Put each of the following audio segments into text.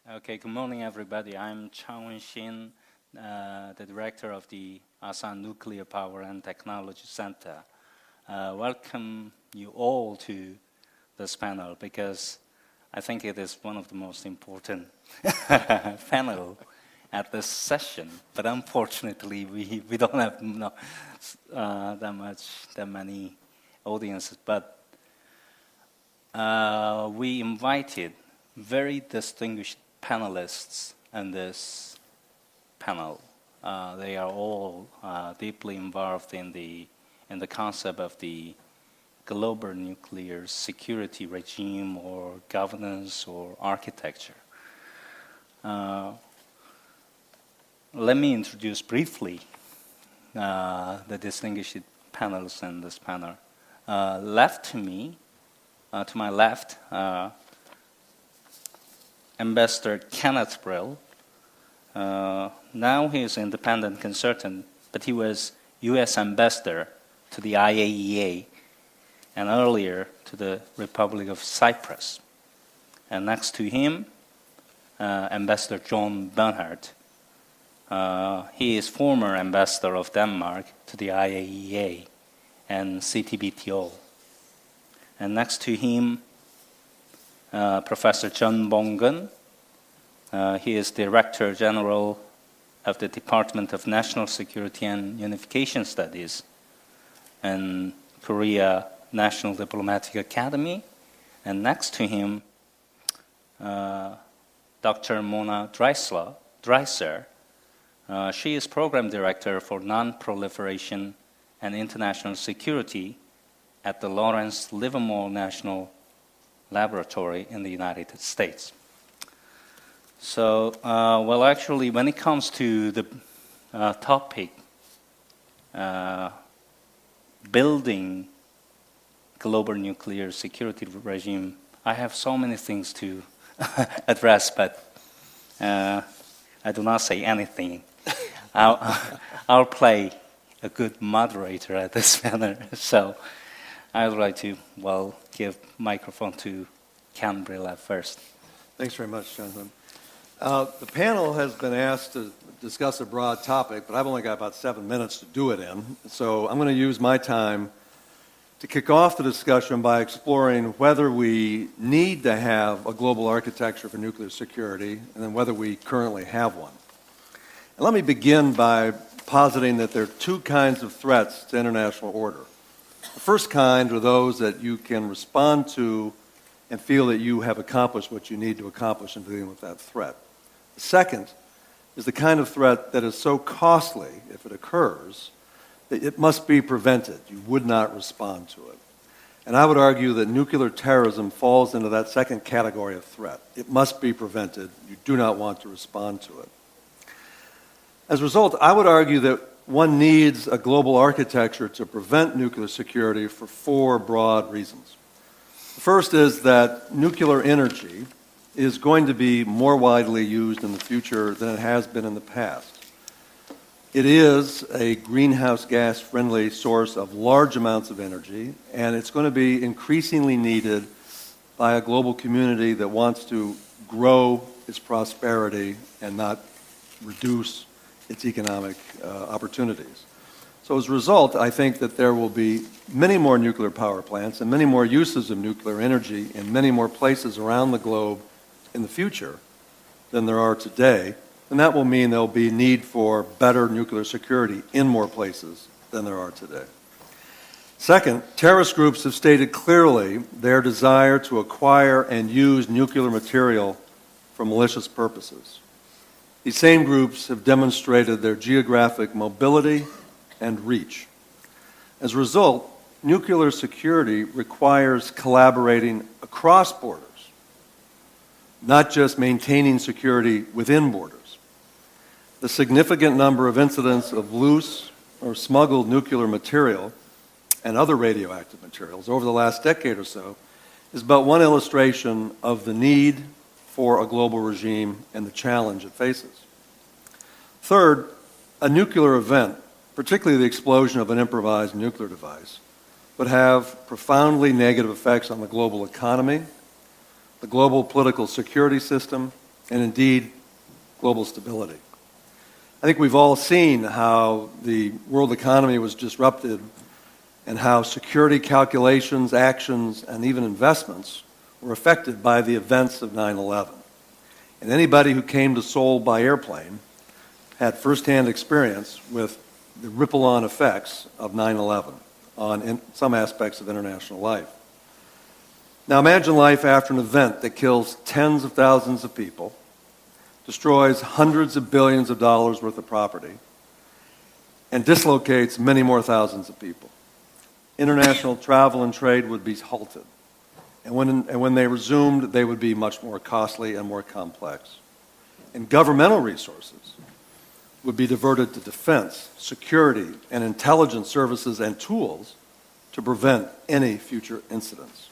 Okay, good morning, everybody. I'm Chang Wen-shin, the director of the Asan Nuclear Power and Technology Center. Welcome you all to this panel because I think it is one of the most important panel at this session. But unfortunately, we don't have that many audiences. But we invited very distinguished panelists in this panel. They are all deeply involved in the concept of the global nuclear security regime or governance or architecture. Let me introduce briefly the distinguished panelists in this panel. Left to me, to my left, Ambassador Kenneth Brill. Now he is an independent consultant, but he was U.S. Ambassador to the IAEA and earlier to the Republic of Cyprus. And next to him, Ambassador John Bernhardt. He is former ambassador of Denmark to the IAEA and CTBTO. And next to him, Professor John Bong-geun. He is Director General of the Department of National Security and Unification Studies in Korea National Diplomatic Academy. And next to him, Dr. Mona Dreiser. She is Program Director for Non-Proliferation and International Security at the Lawrence Livermore National Laboratory in the United States. So, well, actually, when it comes to the topic, building global nuclear security regime, I have so many things to address, but I do not say anything. I'll play a good moderator at this manner. So I would like to, well, give microphone to Ken Brill at first. Thanks very much, Jonathan. The panel has been asked to discuss a broad topic, but I've only got about 7 minutes to do it in. So I'm going to use my time to kick off the discussion by exploring whether we need to have a global architecture for nuclear security, and then whether we currently have one. And let me begin by positing that there are two kinds of threats to international order. The first kind are those that you can respond to and feel that you have accomplished what you need to accomplish in dealing with that threat. The second is the kind of threat that is so costly, if it occurs, that it must be prevented. You would not respond to it. And I would argue that nuclear terrorism falls into that second category of threat. It must be prevented. You do not want to respond to it. As a result, I would argue that one needs a global architecture to prevent nuclear security for 4 broad reasons. The first is that nuclear energy is going to be more widely used in the future than it has been in the past. It is a greenhouse gas-friendly source of large amounts of energy, and it's going to be increasingly needed by a global community that wants to grow its prosperity and not reduce its economic opportunities. So as a result, I think that there will be many more nuclear power plants and many more uses of nuclear energy in many more places around the globe in the future than there are today. And that will mean there will be need for better nuclear security in more places than there are today. Second, terrorist groups have stated clearly their desire to acquire and use nuclear material for malicious purposes. These same groups have demonstrated their geographic mobility and reach. As a result, nuclear security requires collaborating across borders, not just maintaining security within borders. The significant number of incidents of loose or smuggled nuclear material and other radioactive materials over the last decade or so is but one illustration of the need for a global regime and the challenge it faces. Third, a nuclear event, particularly the explosion of an improvised nuclear device, would have profoundly negative effects on the global economy, the global political security system, and indeed global stability. I think we've all seen how the world economy was disrupted and how security calculations, actions, and even investments were affected by the events of 9/11. And anybody who came to Seoul by airplane had firsthand experience with the ripple-on effects of 9/11 on some aspects of international life. Now imagine life after an event that kills tens of thousands of people, destroys hundreds of billions of dollars worth of property, and dislocates many more thousands of people. International travel and trade would be halted. And when they resumed, they would be much more costly and more complex. And governmental resources would be diverted to defense, security, and intelligence services and tools to prevent any future incidents.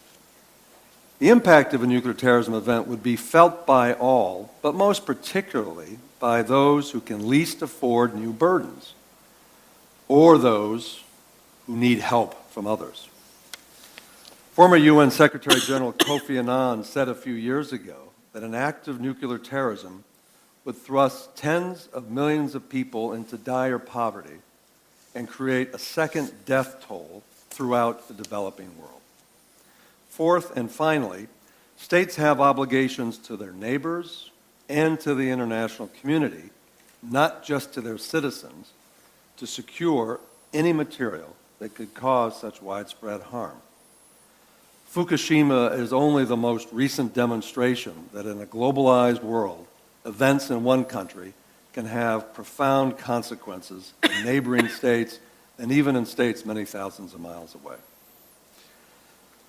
The impact of a nuclear terrorism event would be felt by all, but most particularly by those who can least afford new burdens, or those who need help from others. Former UN Secretary General Kofi Annan said a few years ago that an act of nuclear terrorism would thrust tens of millions of people into dire poverty and create a second death toll throughout the developing world. Fourth and finally, states have obligations to their neighbors and to the international community, not just to their citizens, to secure any material that could cause such widespread harm. Fukushima is only the most recent demonstration that in a globalized world, events in one country can have profound consequences in neighboring states and even in states many thousands of miles away.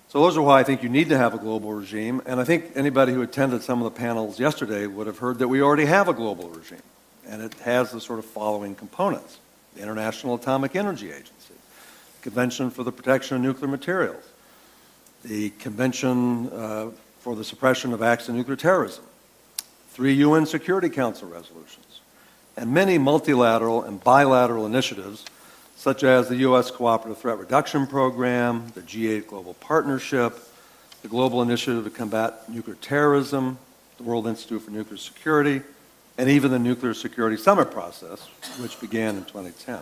So those are why I think you need to have a global regime, and I think anybody who attended some of the panels yesterday would have heard that we already have a global regime, and it has the sort of following components: the International Atomic Energy Agency, the Convention for the Protection of Nuclear Materials, the Convention for the Suppression of Acts of Nuclear Terrorism, 3 UN Security Council resolutions, and many multilateral and bilateral initiatives such as the U.S. Cooperative Threat Reduction Program, the G8 Global Partnership, the Global Initiative to Combat Nuclear Terrorism, the World Institute for Nuclear Security, and even the Nuclear Security Summit process, which began in 2010.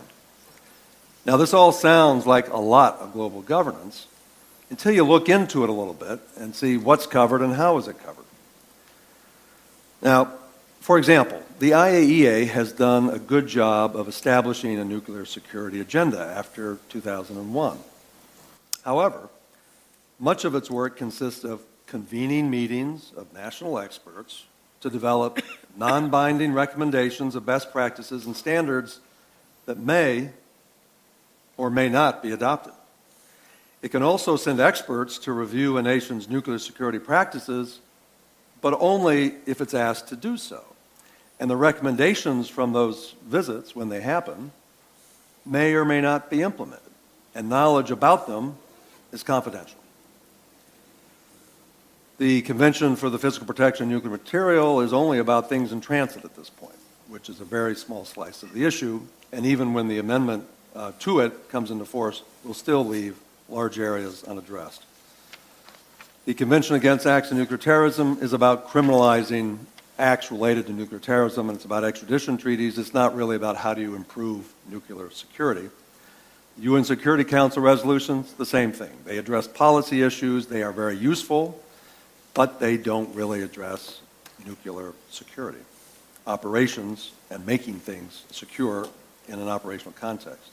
Now, this all sounds like a lot of global governance until you look into it a little bit and see what's covered and how is it covered. Now, for example, the IAEA has done a good job of establishing a nuclear security agenda after 2001. However, much of its work consists of convening meetings of national experts to develop non-binding recommendations of best practices and standards that may or may not be adopted. It can also send experts to review a nation's nuclear security practices, but only if it's asked to do so. And the recommendations from those visits, when they happen, may or may not be implemented, and knowledge about them is confidential. The Convention for the Physical Protection of Nuclear Material is only about things in transit at this point, which is a very small slice of the issue, and even when the amendment to it comes into force, will still leave large areas unaddressed. The Convention Against Acts of Nuclear Terrorism is about criminalizing acts related to nuclear terrorism, and it's about extradition treaties. It's not really about how do you improve nuclear security. UN Security Council resolutions, the same thing. They address policy issues. They are very useful, but they don't really address nuclear security, operations, and making things secure in an operational context.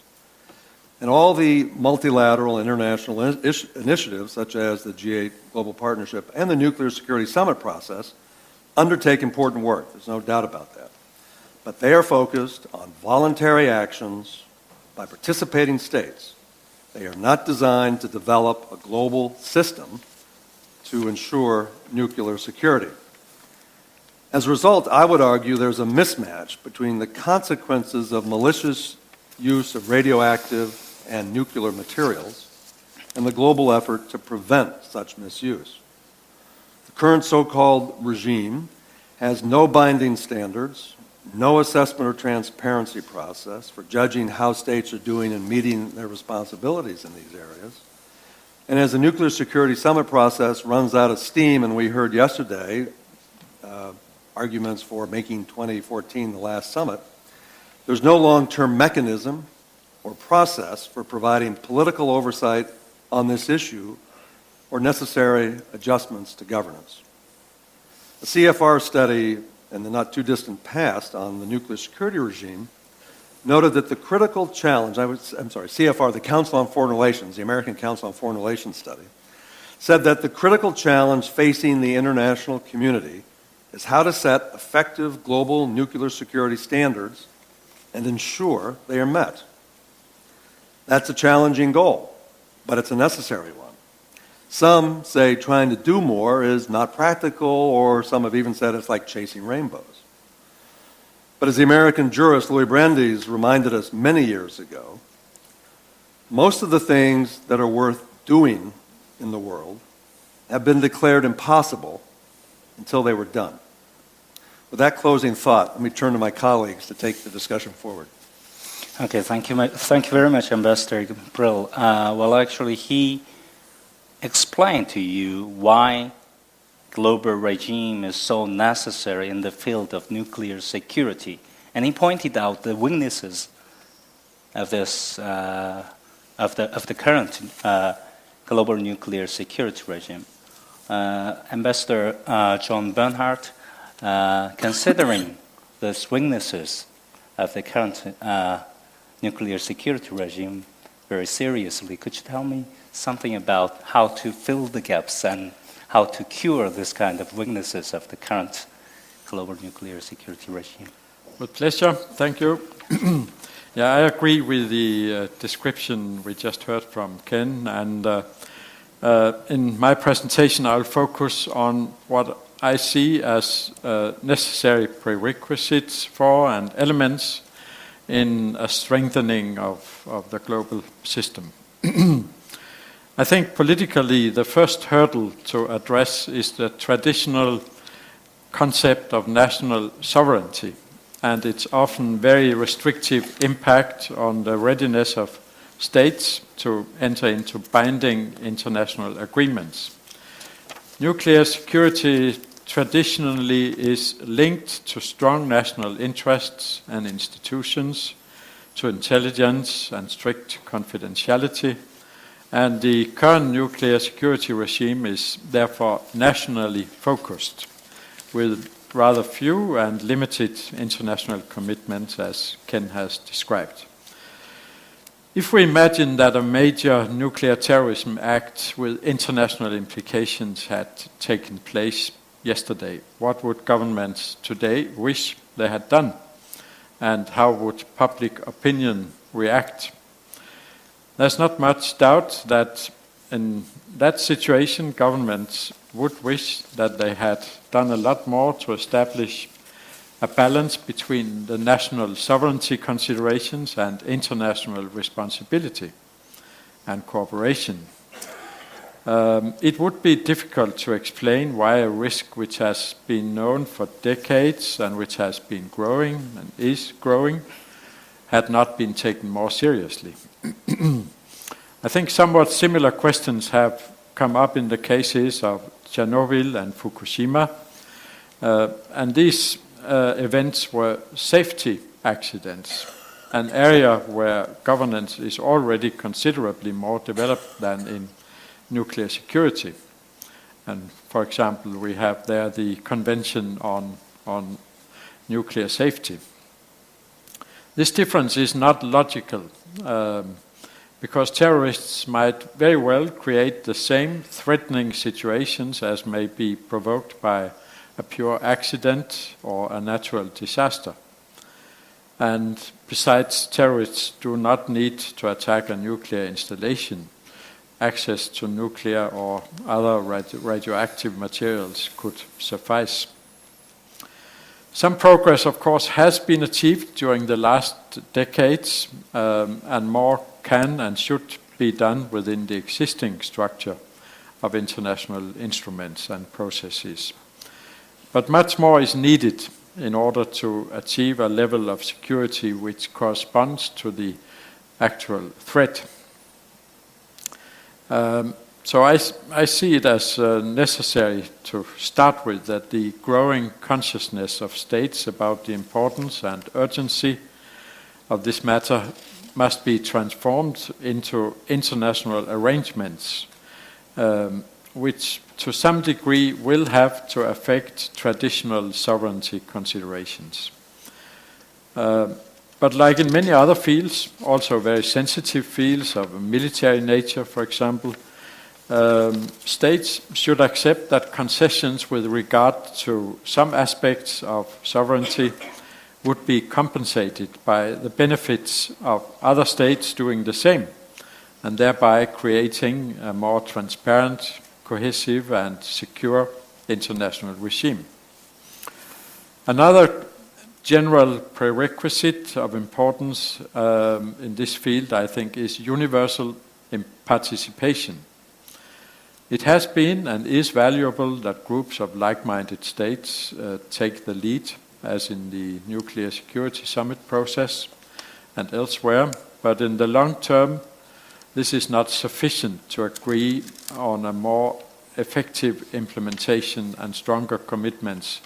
And all the multilateral international initiatives, such as the G8 Global Partnership and the Nuclear Security Summit process, undertake important work. There's no doubt about that. But they are focused on voluntary actions by participating states. They are not designed to develop a global system to ensure nuclear security. As a result, I would argue there's a mismatch between the consequences of malicious use of radioactive and nuclear materials and the global effort to prevent such misuse. The current so-called regime has no binding standards, no assessment or transparency process for judging how states are doing and meeting their responsibilities in these areas. And as the Nuclear Security Summit process runs out of steam, and we heard yesterday, arguments for making 2014 the last summit, there's no long-term mechanism or process for providing political oversight on this issue or necessary adjustments to governance. A CFR study in the not-too-distant past on the nuclear security regime noted that the critical challenge, CFR, the Council on Foreign Relations, the American Council on Foreign Relations study, said that the critical challenge facing the international community is how to set effective global nuclear security standards and ensure they are met. That's a challenging goal, but it's a necessary one. Some say trying to do more is not practical, or some have even said it's like chasing rainbows. But as the American jurist Louis Brandeis reminded us many years ago, most of the things that are worth doing in the world have been declared impossible until they were done. With that closing thought, let me turn to my colleagues to take the discussion forward. Okay, thank you very much, Ambassador Brill. Well, actually, he explained to you why global regime is so necessary in the field of nuclear security, and he pointed out the weaknesses of this of the current global nuclear security regime. Ambassador John Bernhardt, considering these weaknesses of the current nuclear security regime very seriously, could you tell me something about how to fill the gaps and how to cure this kind of weaknesses of the current global nuclear security regime? With pleasure. Thank you. Yeah, I agree with the description we just heard from Ken, and in my presentation I'll focus on what I see as necessary prerequisites for and elements in a strengthening of the global system. I think politically the first hurdle to address is the traditional concept of national sovereignty and its often very restrictive impact on the readiness of states to enter into binding international agreements. Nuclear security traditionally is linked to strong national interests and institutions, to intelligence and strict confidentiality, and the current nuclear security regime is therefore nationally focused, with rather few and limited international commitments, as Ken has described. If we imagine that a major nuclear terrorism act with international implications had taken place yesterday, what would governments today wish they had done? And how would public opinion react? There's not much doubt that in that situation, governments would wish that they had done a lot more to establish a balance between the national sovereignty considerations and international responsibility and cooperation. It would be difficult to explain why a risk which has been known for decades and which has been growing and is growing had not been taken more seriously. I think somewhat similar questions have come up in the cases of Chernobyl and Fukushima, and these events were safety accidents, an area where governance is already considerably more developed than in nuclear security. And for example, we have there the Convention on Nuclear Safety. This difference is not logical, because terrorists might very well create the same threatening situations as may be provoked by a pure accident or a natural disaster. And besides, terrorists do not need to attack a nuclear installation. Access to nuclear or other radioactive materials could suffice. Some progress, of course, has been achieved during the last decades, and more can and should be done within the existing structure of international instruments and processes. But much more is needed in order to achieve a level of security which corresponds to the actual threat. So I see it as necessary to start with that the growing consciousness of states about the importance and urgency of this matter must be transformed into international arrangements, which to some degree will have to affect traditional sovereignty considerations. But like in many other fields, also very sensitive fields of a military nature, for example, states should accept that concessions with regard to some aspects of sovereignty would be compensated by the benefits of other states doing the same, and thereby creating a more transparent, cohesive and secure international regime. Another general prerequisite of importance in this field, I think, is universal participation. It has been and is valuable that groups of like-minded states take the lead, as in the Nuclear Security Summit process and elsewhere, but in the long term, this is not sufficient to agree on a more effective implementation and stronger commitments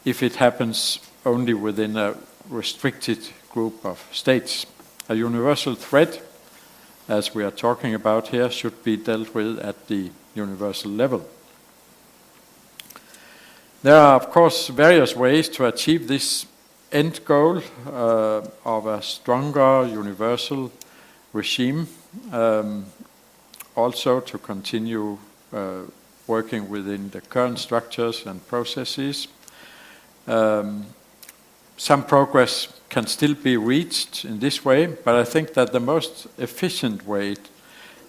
if it happens only within a restricted group of states. A universal threat, as we are talking about here, should be dealt with at the universal level. There are, of course, various ways to achieve this end goal of a stronger universal regime, also to continue working within the current structures and processes. Some progress can still be reached in this way, but I think that the most efficient way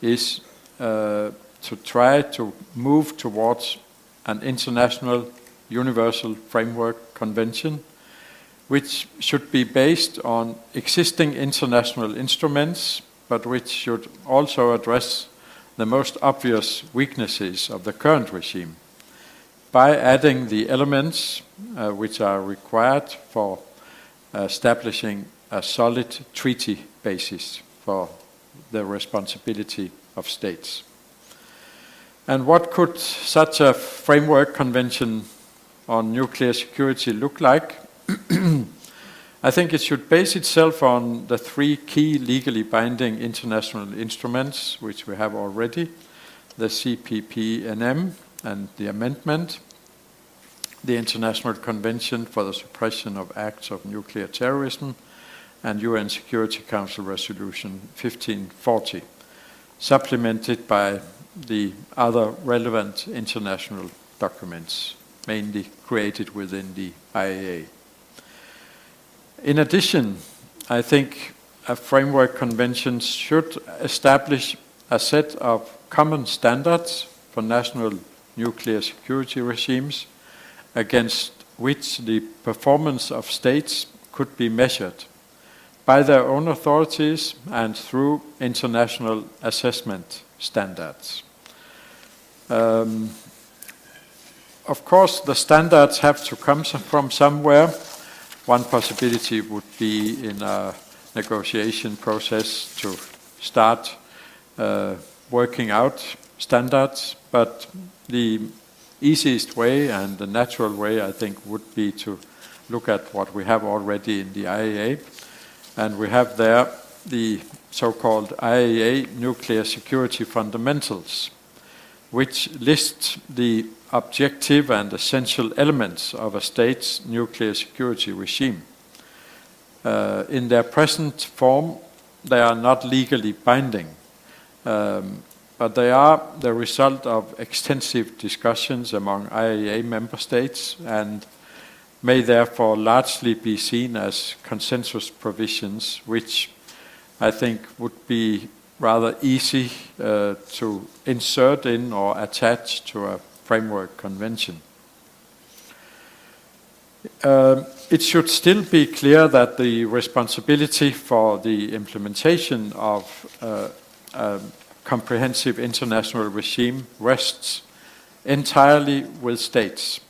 is to try to move towards an international universal framework convention, which should be based on existing international instruments, but which should also address the most obvious weaknesses of the current regime by adding the elements which are required for establishing a solid treaty basis for the responsibility of states. And what could such a framework convention on nuclear security look like? I think it should base itself on the three key legally binding international instruments which we have already, the CPPNM and the amendment, the International Convention for the Suppression of Acts of Nuclear Terrorism, and UN Security Council Resolution 1540, supplemented by the other relevant international documents, mainly created within the IAEA. In addition, I think a framework convention should establish a set of common standards for national nuclear security regimes against which the performance of states could be measured by their own authorities and through international assessment standards. Of course, the standards have to come from somewhere. One possibility would be in a negotiation process to start working out standards, but the easiest way and the natural way, I think, would be to look at what we have already in the IAEA. And we have there the so-called IAEA Nuclear Security Fundamentals, which lists the objective and essential elements of a state's nuclear security regime. In their present form, they are not legally binding, but they are the result of extensive discussions among IAEA member states and may therefore largely be seen as consensus provisions, which I think would be rather easy to insert in or attach to a framework convention. It should still be clear that the responsibility for the implementation of a comprehensive international regime rests entirely with states.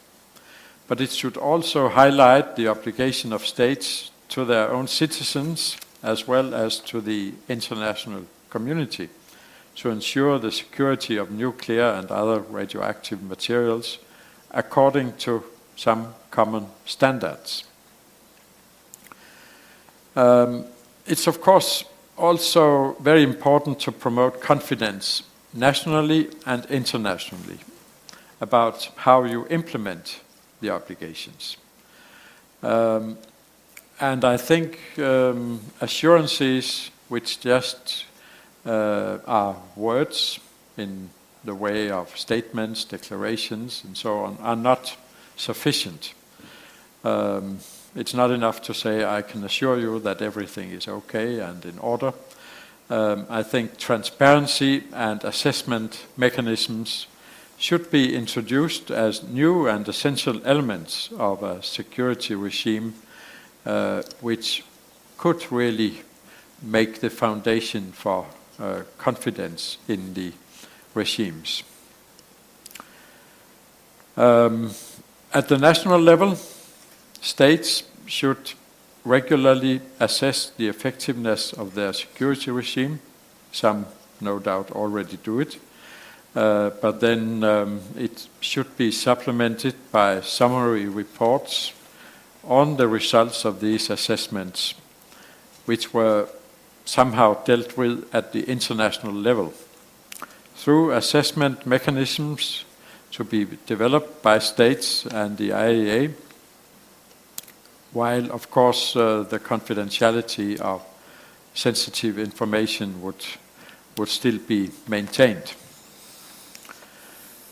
But it should also highlight the obligation of states to their own citizens as well as to the international community to ensure the security of nuclear and other radioactive materials according to some common standards. It's of course also very important to promote confidence nationally and internationally about how you implement the obligations. And I think assurances which just are words in the way of statements, declarations, and so on, are not sufficient. It's not enough to say, I can assure you that everything is okay and in order. I think transparency and assessment mechanisms should be introduced as new and essential elements of a security regime which could really make the foundation for confidence in the regimes. At the national level, states should regularly assess the effectiveness of their security regime. Some, no doubt, already do it. But then it should be supplemented by summary reports on the results of these assessments, which were somehow dealt with at the international level, through assessment mechanisms to be developed by states and the IAEA, while of course the confidentiality of sensitive information would still be maintained.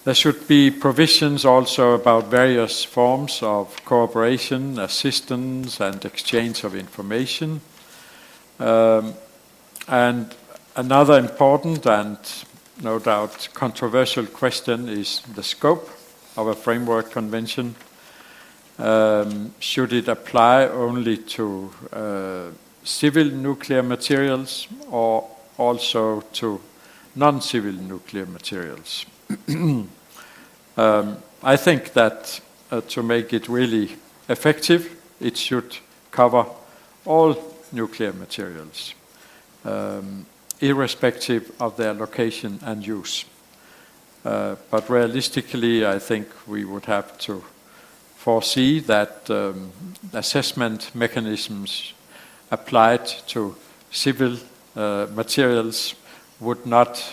There should be provisions also about various forms of cooperation, assistance, and exchange of information. And another important and no doubt controversial question is the scope of a framework convention. Should it apply only to civil nuclear materials or also to non-civil nuclear materials? I think that to make it really effective, it should cover all nuclear materials, irrespective of their location and use. But realistically, I think we would have to foresee that assessment mechanisms applied to civil materials would not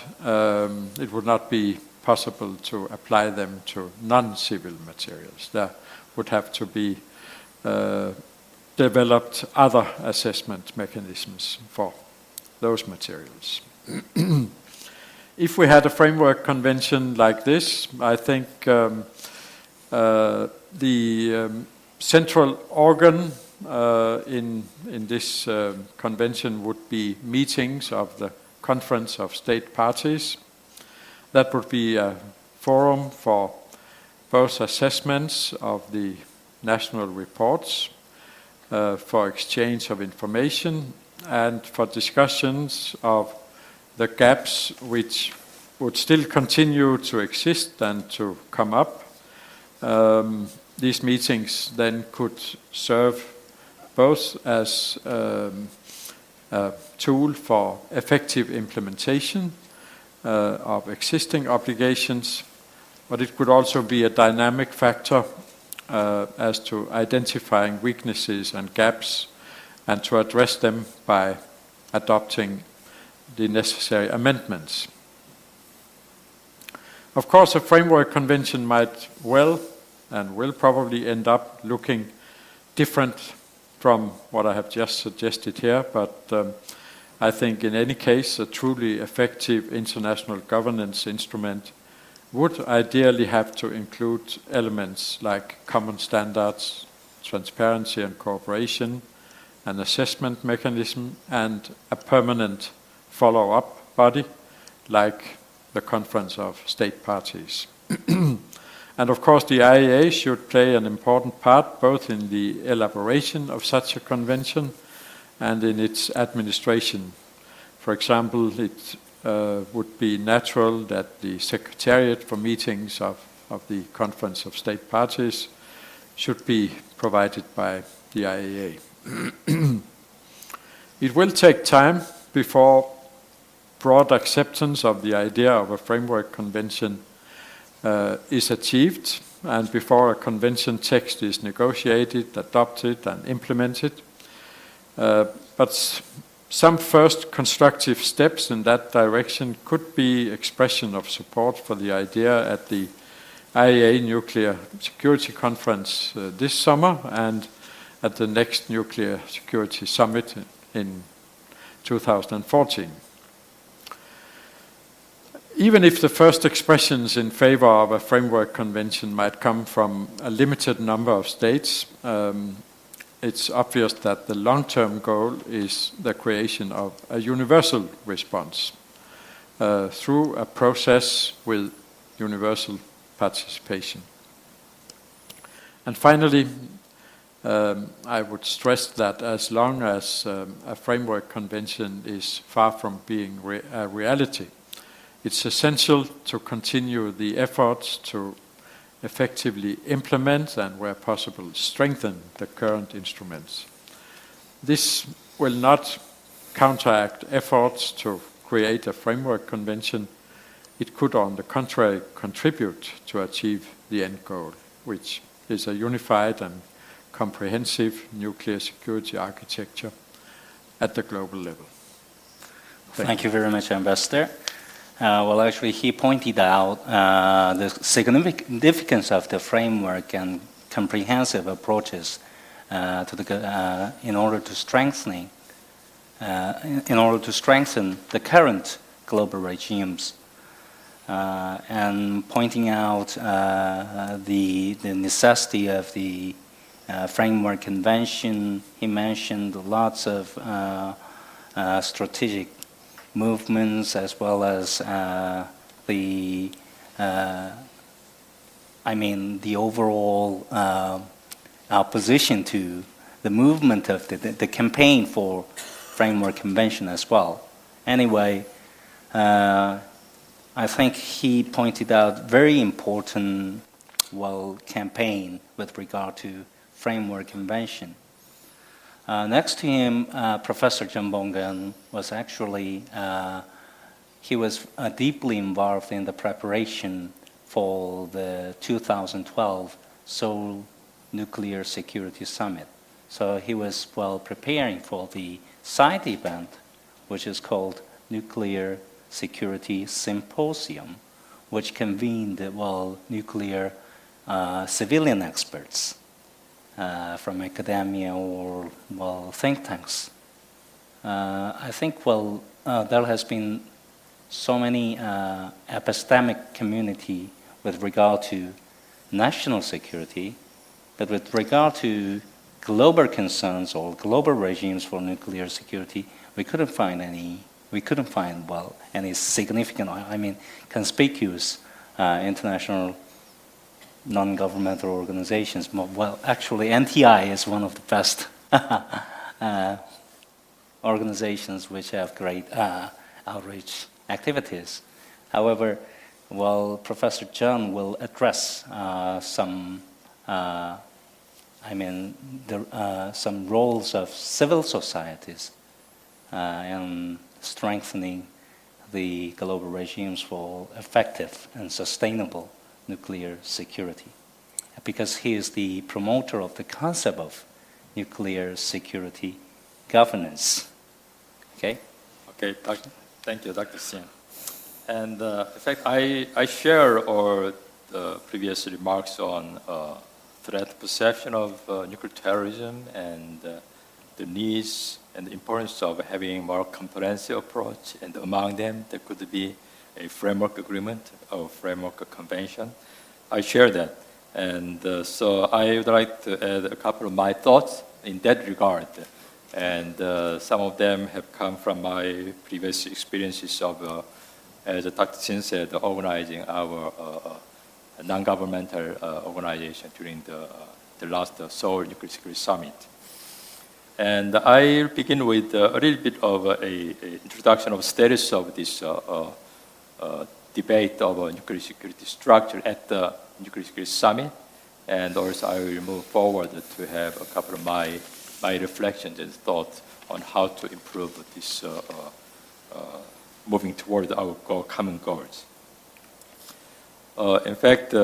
be possible to apply them to non-civil materials. There would have to be developed other assessment mechanisms for those materials. If we had a framework convention like this, I think the central organ in this convention would be meetings of the Conference of State Parties. That would be a forum for both assessments of the national reports, for exchange of information, and for discussions of the gaps which would still continue to exist and to come up. These meetings then could serve both as a tool for effective implementation of existing obligations, but it could also be a dynamic factor as to identifying weaknesses and gaps and to address them by adopting the necessary amendments. Of course, a framework convention might well and will probably end up looking different from what I have just suggested here, but I think in any case a truly effective international governance instrument would ideally have to include elements like common standards, transparency and cooperation, an assessment mechanism, and a permanent follow-up body like the Conference of State Parties. And of course the IAEA should play an important part both in the elaboration of such a convention and in its administration. For example, it would be natural that the Secretariat for meetings of the Conference of State Parties should be provided by the IAEA. It will take time before broad acceptance of the idea of a framework convention is achieved, and before a convention text is negotiated, adopted, and implemented. But some first constructive steps in that direction could be expression of support for the idea at the IAEA Nuclear Security Conference this summer and at the next Nuclear Security Summit in 2014. Even if the first expressions in favor of a framework convention might come from a limited number of states, it's obvious that the long-term goal is the creation of a universal response through a process with universal participation. And finally, I would stress that as long as a framework convention is far from being a reality, it's essential to continue the efforts to effectively implement and, where possible, strengthen the current instruments. This will not counteract efforts to create a framework convention. It could, on the contrary, contribute to achieve the end goal, which is a unified and comprehensive nuclear security architecture at the global level. Thank you very much, Ambassador. Well, actually, he pointed out the significance of the framework and comprehensive approaches to the, in order to strengthen the current global regimes, and pointing out the necessity of the framework convention. He mentioned lots of strategic movements as well as the overall opposition to the movement of the campaign for framework convention as well. Anyway, I think he pointed out very important campaign with regard to framework convention. Next to him, Professor John Bonghan was actually, he was deeply involved in the preparation for the 2012 Seoul Nuclear Security Summit. So he was preparing for the side event, which is called Nuclear Security Symposium, which convened nuclear civilian experts from academia or think tanks. I think there has been so many epistemic community with regard to national security, but with regard to global concerns or global regimes for nuclear security, we couldn't find any significant, conspicuous international non-governmental organizations. Actually, NTI is one of the best organizations which have great outreach activities. However, Professor John will address some roles of civil societies in strengthening the global regimes for effective and sustainable nuclear security, because he is the promoter of the concept of nuclear security governance. Okay? Okay, thank you, Dr. Singh. And in fact, I share all the previous remarks on threat perception of nuclear terrorism and the needs and the importance of having more comprehensive approach, and among them there could be a framework agreement or framework convention. I share that, and so I would like to add a couple of my thoughts in that regard, and some of them have come from my previous experiences of, as Dr. Singh said, organizing our non-governmental organization during the last Seoul Nuclear Security Summit. And I'll begin with a little bit of an introduction of status of this debate of nuclear security structure at the Nuclear Security Summit, and also I will move forward to have a couple of my moving toward our common goals. In fact,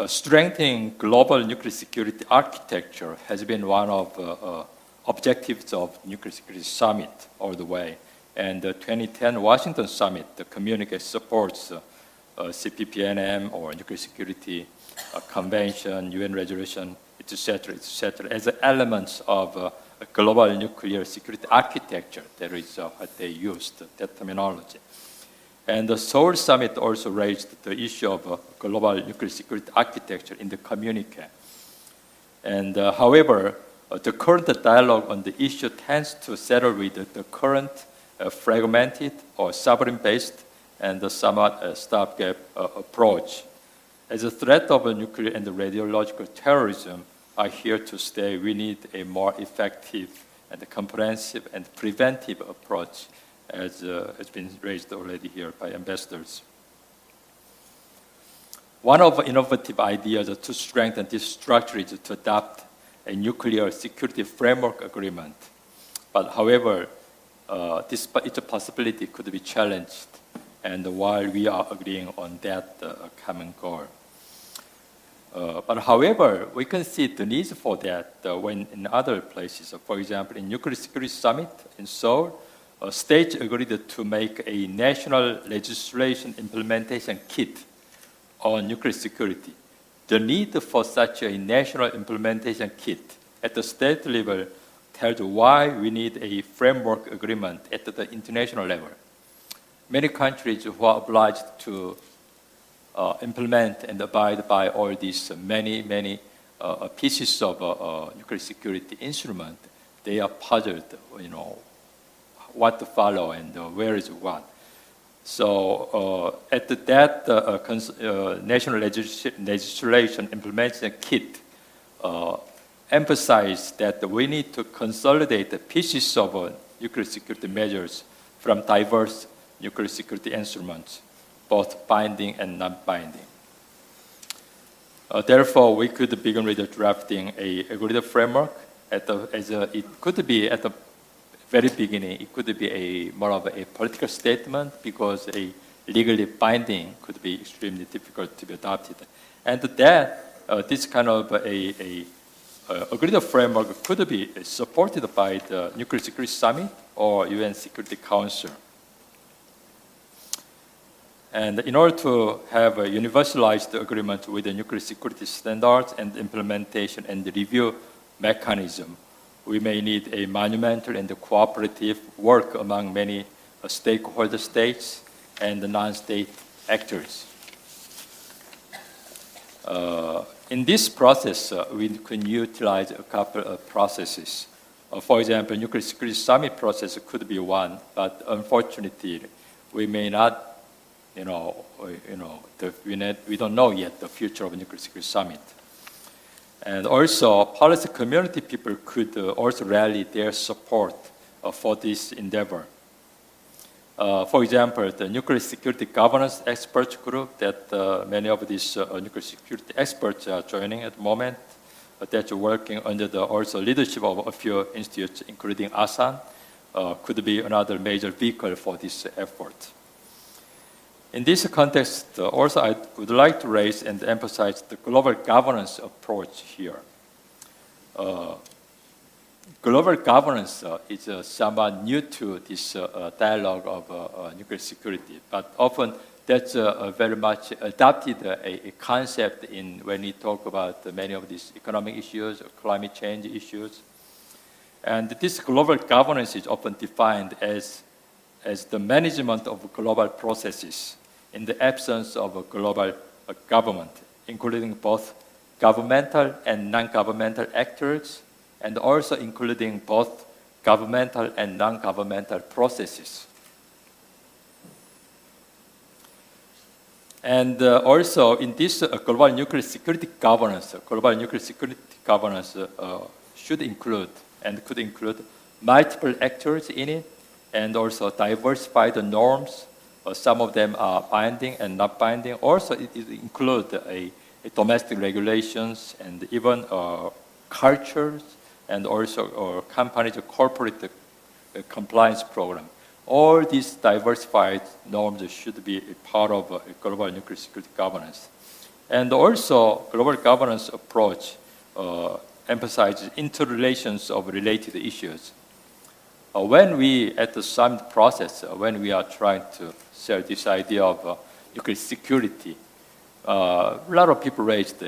strengthening global nuclear security architecture has been one of objectives of Nuclear Security Summit all the way. And the 2010 Washington Summit, the communique supports CPPNM or Nuclear Security Convention, UN Resolution, etc., as elements of a global nuclear security architecture. That is what they used, that terminology. And the Seoul Summit also raised the issue of global nuclear security architecture in the communique. And however, the current dialogue on the issue tends to settle with the current fragmented or sovereign-based and the somewhat stopgap approach. As a threat of nuclear and radiological terrorism are here to stay, we need a more effective and comprehensive and preventive approach, as has been raised already here by ambassadors. One of the innovative ideas to strengthen this structure is to adopt a nuclear security framework agreement. But however, this possibility could be challenged, and while we are agreeing on that common goal. But however, we can see the need for that when in other places. For example, in Nuclear Security Summit in Seoul, states agreed to make a national legislation implementation kit on nuclear security. The need for such a national implementation kit at the state level tells why we need a framework agreement at the international level. Many countries who are obliged to implement and abide by all these many pieces of nuclear security instrument, they are puzzled, what to follow and where is what. So at that national legislation implementation kit emphasized that we need to consolidate the pieces of nuclear security measures from diverse nuclear security instruments, both binding and non-binding. Therefore, we could begin with drafting a agreed framework. It could be at the very beginning, it could be more of a political statement because a legally binding could be extremely difficult to be adopted. And that this kind of agreed framework could be supported by the Nuclear Security Summit or UN Security Council. And in order to have a universalized agreement with the nuclear security standards and implementation and review mechanism, we may need a monumental and cooperative work among many stakeholder states and the non-state actors. In this process, we can utilize a couple of processes. For example, Nuclear Security Summit process could be one, but unfortunately, we may not, we don't know yet the future of Nuclear Security Summit. And also, policy community people could also rally their support for this endeavor. For example, the Nuclear Security Governance Experts Group that many of these nuclear security experts are joining at the moment, that's working under the also leadership of a few institutes, including ASAN, could be another major vehicle for this effort. In this context, also I would like to raise and emphasize the global governance approach here. Global governance is somewhat new to this dialogue of nuclear security, but often that's very much adopted a concept when we talk about many of these economic issues, or climate change issues. And this global governance is often defined as the management of global processes in the absence of a global government, including both governmental and non-governmental actors, and also including both governmental and non-governmental processes. And also in this global nuclear security governance, should include and could include multiple actors in it, and also diversify the norms. Some of them are binding and not binding. Also, it includes a domestic regulations and even cultures, and also companies' corporate compliance program. all these diversified norms should be a part of global nuclear security governance. And also, global governance approach emphasizes interrelations of related issues. When we, at the summit process, when we are trying to share this idea of nuclear security, a lot of people raised,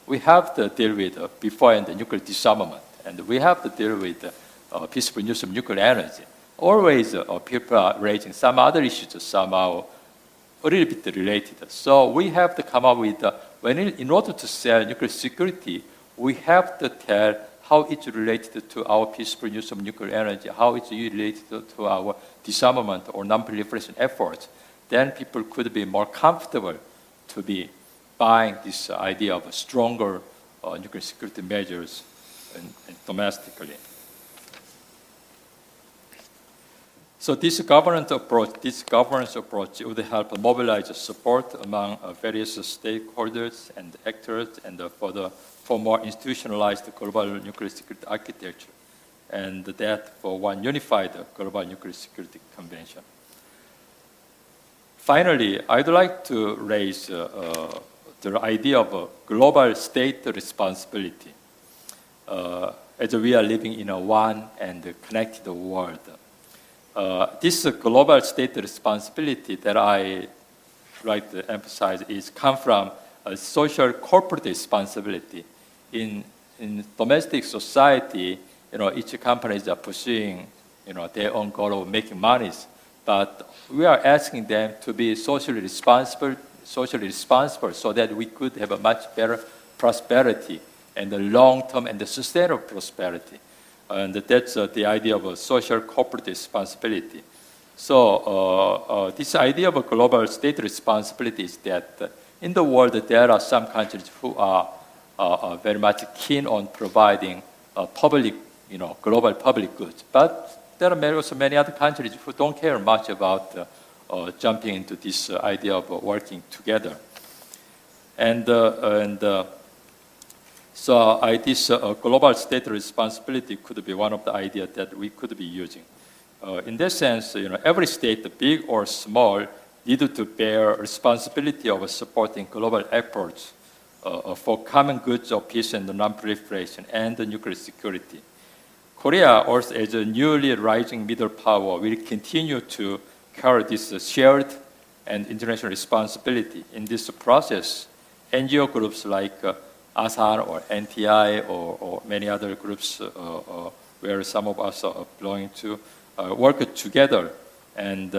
we have to deal with before and the nuclear disarmament, and we have to deal with peaceful use of nuclear energy. Always people are raising some other issues somehow a little bit related. So we have to come up with, in order to sell nuclear security, we have to tell how it's related to our peaceful use of nuclear energy, how it's related to our disarmament or non-proliferation efforts. Then people could be more comfortable to be buying this idea of stronger nuclear security measures and domestically. So this governance approach would help mobilize support among various stakeholders and actors, and for more institutionalized global nuclear security architecture, and that for one unified global nuclear security convention. Finally, I'd like to raise the idea of a global state responsibility, as we are living in a one and connected world. This global state responsibility that I like to emphasize is come from a social corporate responsibility. In domestic society, each companies are pursuing, their own goal of making monies, but we are asking them to be socially responsible so that we could have a much better prosperity and a long-term and a sustainable prosperity. And that's the idea of a social corporate responsibility. So this idea of a global state responsibility is that in the world there are some countries who are very much keen on providing public, global public goods. But there are also many other countries who don't care much about jumping into this idea of working together. So this global state responsibility could be one of the ideas that we could be using. In that sense, every state, big or small, needed to bear responsibility of supporting global efforts for common goods of peace and non-proliferation and nuclear security. Korea, also as a newly rising middle power, will continue to carry this shared and international responsibility. In this process, NGO groups like ASAN or NTI or many other groups where some of us are belonging to work together and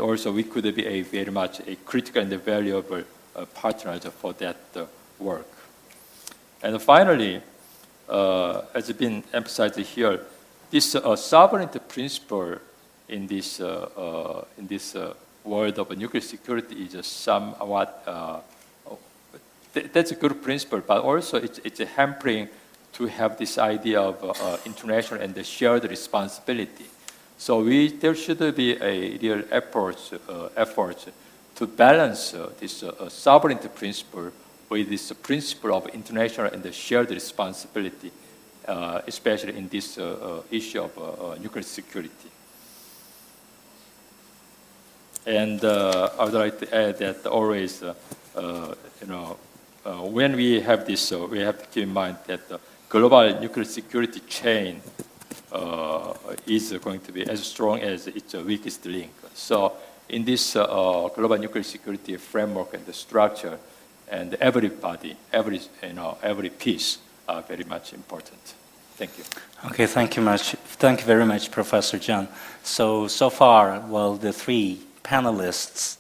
also we could be a very much a critical and valuable partner for that work. And finally, as has been emphasized here, this sovereignty principle in this world of nuclear security is somewhat that's a good principle, but also it's a hampering to have this idea of international and the shared responsibility. So there should be a real effort to balance this sovereignty principle with this principle of international and the shared responsibility, especially in this issue of nuclear security. And I would like to add that always, when we have this, we have to keep in mind that the global nuclear security chain is going to be as strong as its weakest link. So in this global nuclear security framework and the structure, and everybody, every piece are very much important. Thank you. Okay, thank you very much, Professor John. So far, the three panelists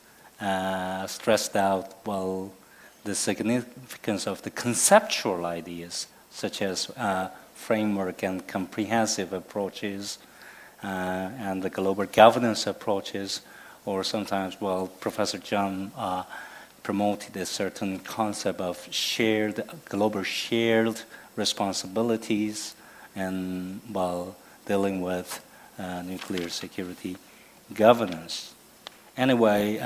stressed out, the significance of the conceptual ideas, such as framework and comprehensive approaches, and the global governance approaches, or sometimes, Professor John promoted a certain concept of global shared responsibilities, and dealing with nuclear security governance. Anyway,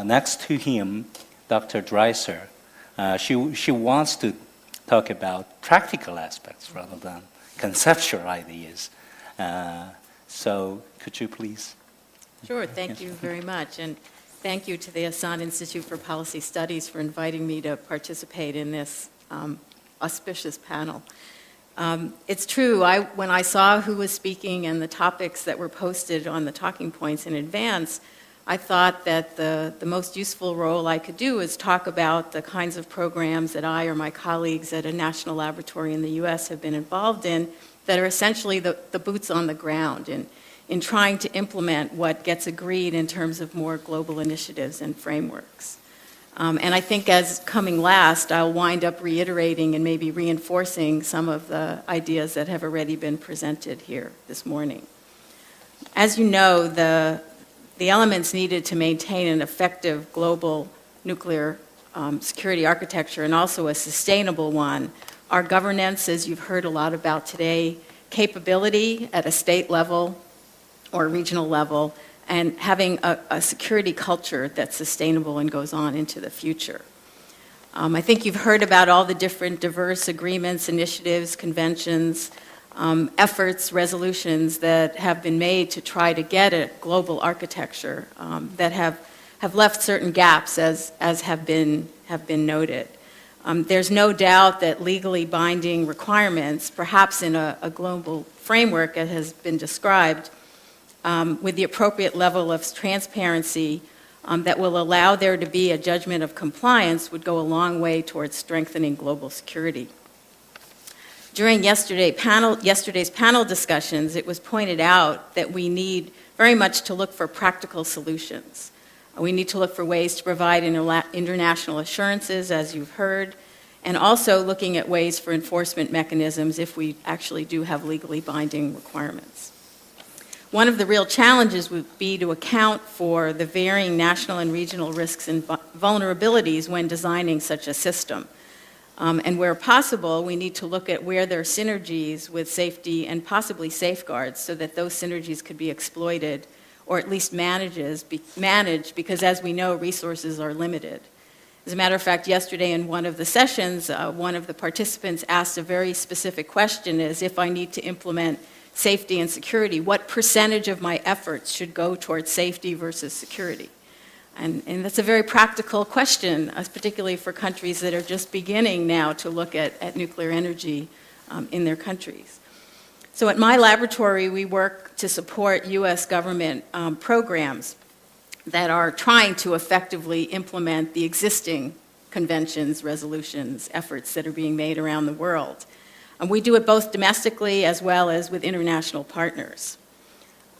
next to him, Dr. Dreiser, she wants to talk about practical aspects rather than conceptual ideas. So could you please? Sure, thank you very much. And thank you to the Asan Institute for Policy Studies for inviting me to participate in this auspicious panel. It's true, when I saw who was speaking and the topics that were posted on the talking points in advance, I thought that the most useful role I could do is talk about the kinds of programs that I or my colleagues at a national laboratory in the U.S. have been involved in that are essentially the boots on the ground in trying to implement what gets agreed in terms of more global initiatives and frameworks. And I think as coming last, I'll wind up reiterating and maybe reinforcing some of the ideas that have already been presented here this morning. As you know, the elements needed to maintain an effective global nuclear security architecture and also a sustainable one are governance, as you've heard a lot about today, capability at a state level or regional level, and having a security culture that's sustainable and goes on into the future. I think you've heard about all the different diverse agreements, initiatives, conventions, efforts, resolutions that have been made to try to get a global architecture that have left certain gaps as have been noted. There's no doubt that legally binding requirements, perhaps in a global framework as has been described, with the appropriate level of transparency that will allow there to be a judgment of compliance would go a long way towards strengthening global security. During yesterday's panel discussions, it was pointed out that we need very much to look for practical solutions. We need to look for ways to provide international assurances, as you've heard, and also looking at ways for enforcement mechanisms if we actually do have legally binding requirements. One of the real challenges would be to account for the varying national and regional risks and vulnerabilities when designing such a system. And where possible, we need to look at where there are synergies with safety and possibly safeguards so that those synergies could be exploited or at least managed because, as we know, resources are limited. As a matter of fact, yesterday in one of the sessions, one of the participants asked a very specific question, is if I need to implement safety and security, what percentage of my efforts should go towards safety versus security? And that's a very practical question, particularly for countries that are just beginning now to look at nuclear energy in their countries. So at my laboratory, we work to support U.S. government programs that are trying to effectively implement the existing conventions, resolutions, efforts that are being made around the world. And we do it both domestically as well as with international partners.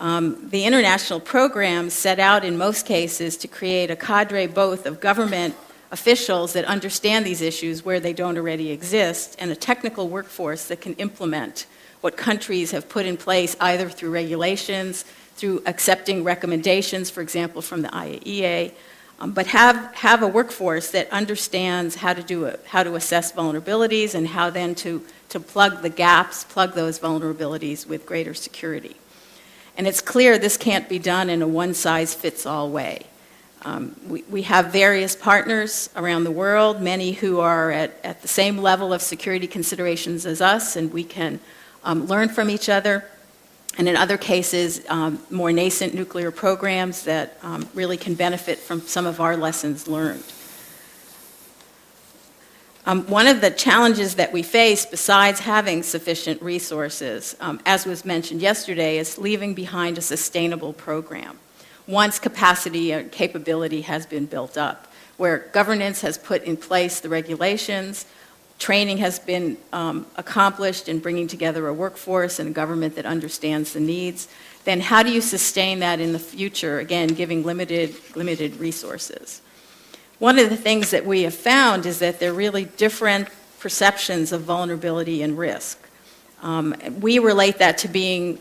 The international programs set out in most cases to create a cadre both of government officials that understand these issues where they don't already exist and a technical workforce that can implement what countries have put in place either through regulations, through accepting recommendations, for example, from the IAEA, but have a workforce that understands how to do it, how to assess vulnerabilities and how then to plug the gaps, plug those vulnerabilities with greater security. And it's clear this can't be done in a one-size-fits-all way. We have various partners around the world, many who are at the same level of security considerations as us, and we can learn from each other. And in other cases, more nascent nuclear programs that really can benefit from some of our lessons learned. One of the challenges that we face, besides having sufficient resources, as was mentioned yesterday, is leaving behind a sustainable program. Once capacity and capability has been built up, where governance has put in place the regulations, training has been accomplished in bringing together a workforce and a government that understands the needs, then how do you sustain that in the future, again, giving limited resources? One of the things that we have found is that there are really different perceptions of vulnerability and risk. We relate that to being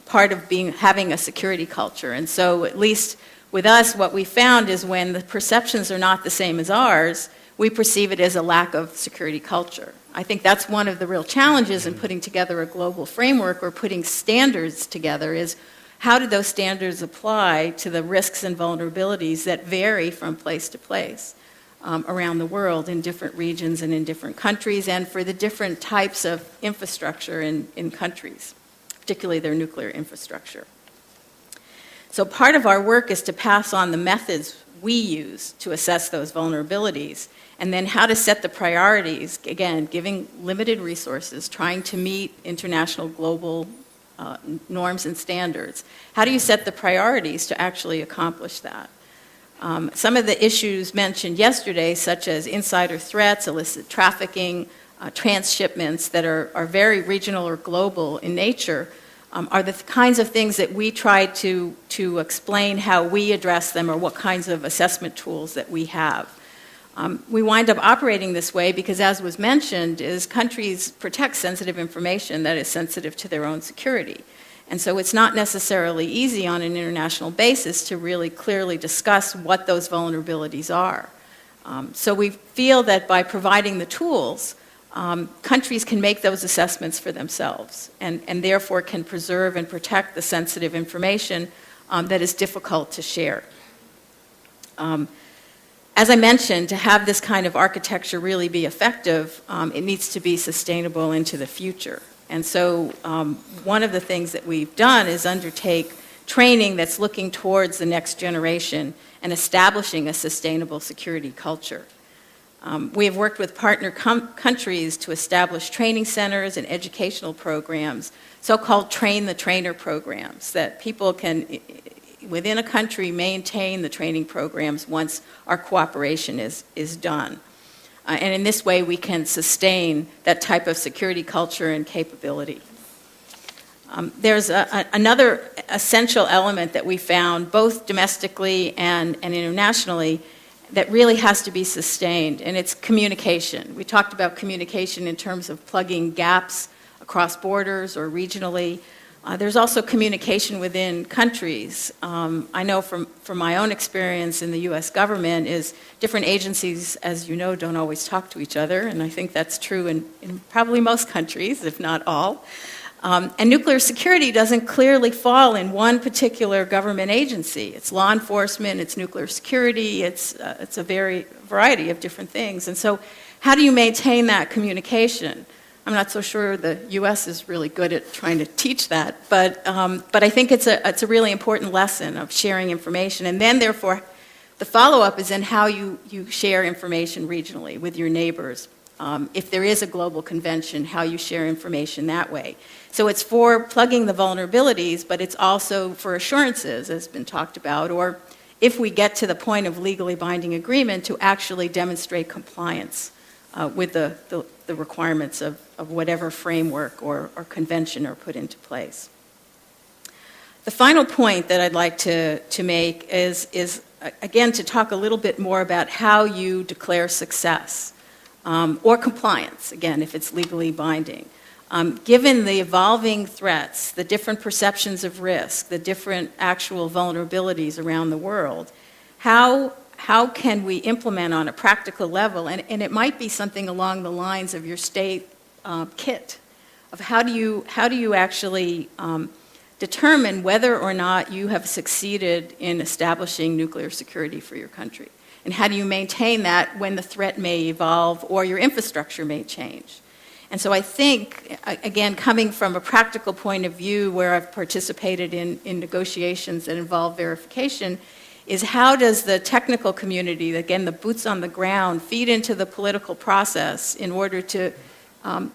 part of having a security culture. And so at least with us, what we found is when the perceptions are not the same as ours, we perceive it as a lack of security culture. I think that's one of the real challenges in putting together a global framework or putting standards together is how do those standards apply to the risks and vulnerabilities that vary from place to place around the world in different regions and in different countries and for the different types of infrastructure in countries, particularly their nuclear infrastructure. So part of our work is to pass on the methods we use to assess those vulnerabilities, and then how to set the priorities, again, giving limited resources, trying to meet international global norms and standards. How do you set the priorities to actually accomplish that? Some of the issues mentioned yesterday, such as insider threats, illicit trafficking, transshipments that are very regional or global in nature, are the kinds of things that we try to explain how we address them or what kinds of assessment tools that we have. We wind up operating this way because, as was mentioned, is countries protect sensitive information that is sensitive to their own security. And so it's not necessarily easy on an international basis to really clearly discuss what those vulnerabilities are. So we feel that by providing the tools, countries can make those assessments for themselves and therefore can preserve and protect the sensitive information that is difficult to share. As I mentioned, to have this kind of architecture really be effective, it needs to be sustainable into the future. And so one of the things that we've done is undertake training that's looking towards the next generation and establishing a sustainable security culture. We have worked with partner countries to establish training centers and educational programs, so-called train-the-trainer programs, that people can, within a country, maintain the training programs once our cooperation is done. And in this way, we can sustain that type of security culture and capability. There's another essential element that we found, both domestically and internationally, that really has to be sustained, and it's communication. We talked about communication in terms of plugging gaps across borders or regionally. There's also communication within countries. I know from my own experience in the U.S. government is different agencies, as you know, don't always talk to each other, and I think that's true in probably most countries, if not all. And nuclear security doesn't clearly fall in one particular government agency. It's law enforcement, it's nuclear security, it's a variety of different things. And so how do you maintain that communication? I'm not so sure the U.S. is really good at trying to teach that, but I think it's a really important lesson of sharing information. And then, therefore, the follow-up is in how you share information regionally with your neighbors. If there is a global convention, how you share information that way. So it's for plugging the vulnerabilities, but it's also for assurances, as has been talked about, or if we get to the point of legally binding agreement, to actually demonstrate compliance with the requirements of whatever framework or convention are put into place. The final point that I'd like to make is again, to talk a little bit more about how you declare success. Or compliance, again, if it's legally binding. Given the evolving threats, the different perceptions of risk, the different actual vulnerabilities around the world, how can we implement on a practical level, and it might be something along the lines of your state kit, of how do you actually determine whether or not you have succeeded in establishing nuclear security for your country? And how do you maintain that when the threat may evolve or your infrastructure may change? And so I think, again, coming from a practical point of view where I've participated in negotiations that involve verification, is how does the technical community, again, the boots on the ground, feed into the political process in order to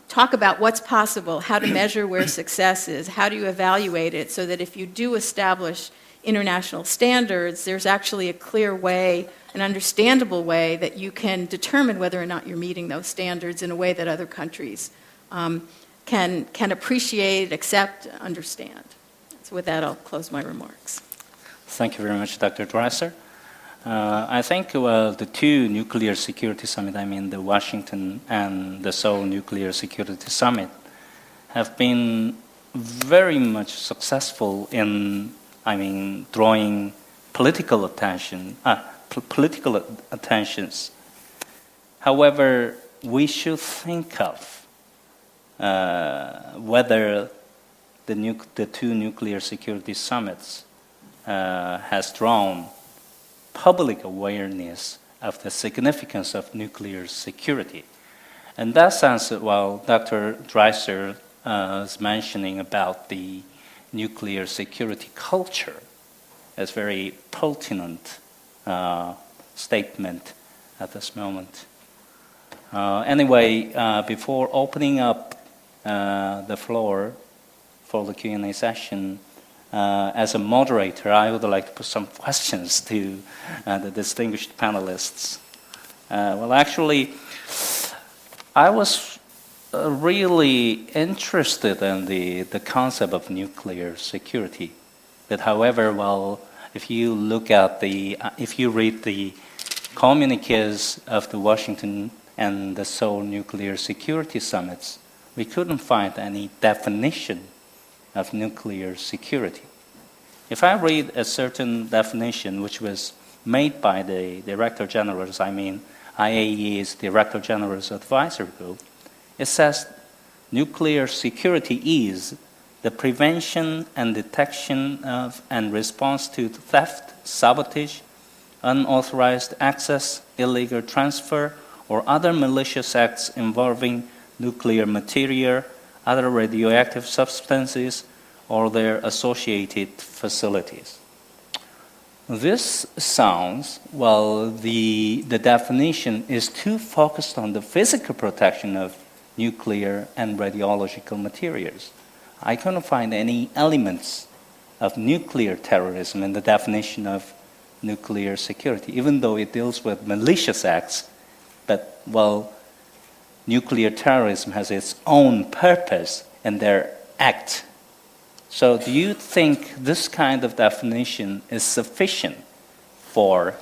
talk about what's possible, how to measure where success is, how do you evaluate it, so that if you do establish international standards, there's actually a clear way, an understandable way that you can determine whether or not you're meeting those standards in a way that other countries can appreciate, accept, understand. So with that, I'll close my remarks. Thank you very much, Dr. Dreiser. I think the two nuclear security summits, I mean the Washington and the Seoul Nuclear Security Summit, have been very much successful in, drawing political attentions. However, we should think of whether the two nuclear security summits has drawn public awareness of the significance of nuclear security. In that sense, while Dr. Dreiser is mentioning about the nuclear security culture as very pertinent statement at this moment. Anyway, before opening up the floor for the Q&A session, as a moderator, I would like to put some questions to the distinguished panelists. Well, actually, I was really interested in the concept of nuclear security. But however, well, if you look at if you read the communiques of the Washington and the Seoul Nuclear Security Summits, we couldn't find any definition of nuclear security. If I read a certain definition which was made by the Director General's, I mean IAEA's Director General's Advisory Group, it says nuclear security is the prevention and detection of and response to theft, sabotage, unauthorized access, illegal transfer, or other malicious acts involving nuclear material, other radioactive substances, or their associated facilities. This sounds, well, the definition is too focused on the physical protection of nuclear and radiological materials. I couldn't find any elements of nuclear terrorism in the definition of nuclear security, even though it deals with malicious acts. But, well, nuclear terrorism has its own purpose in their act. So do you think this kind of definition is sufficient for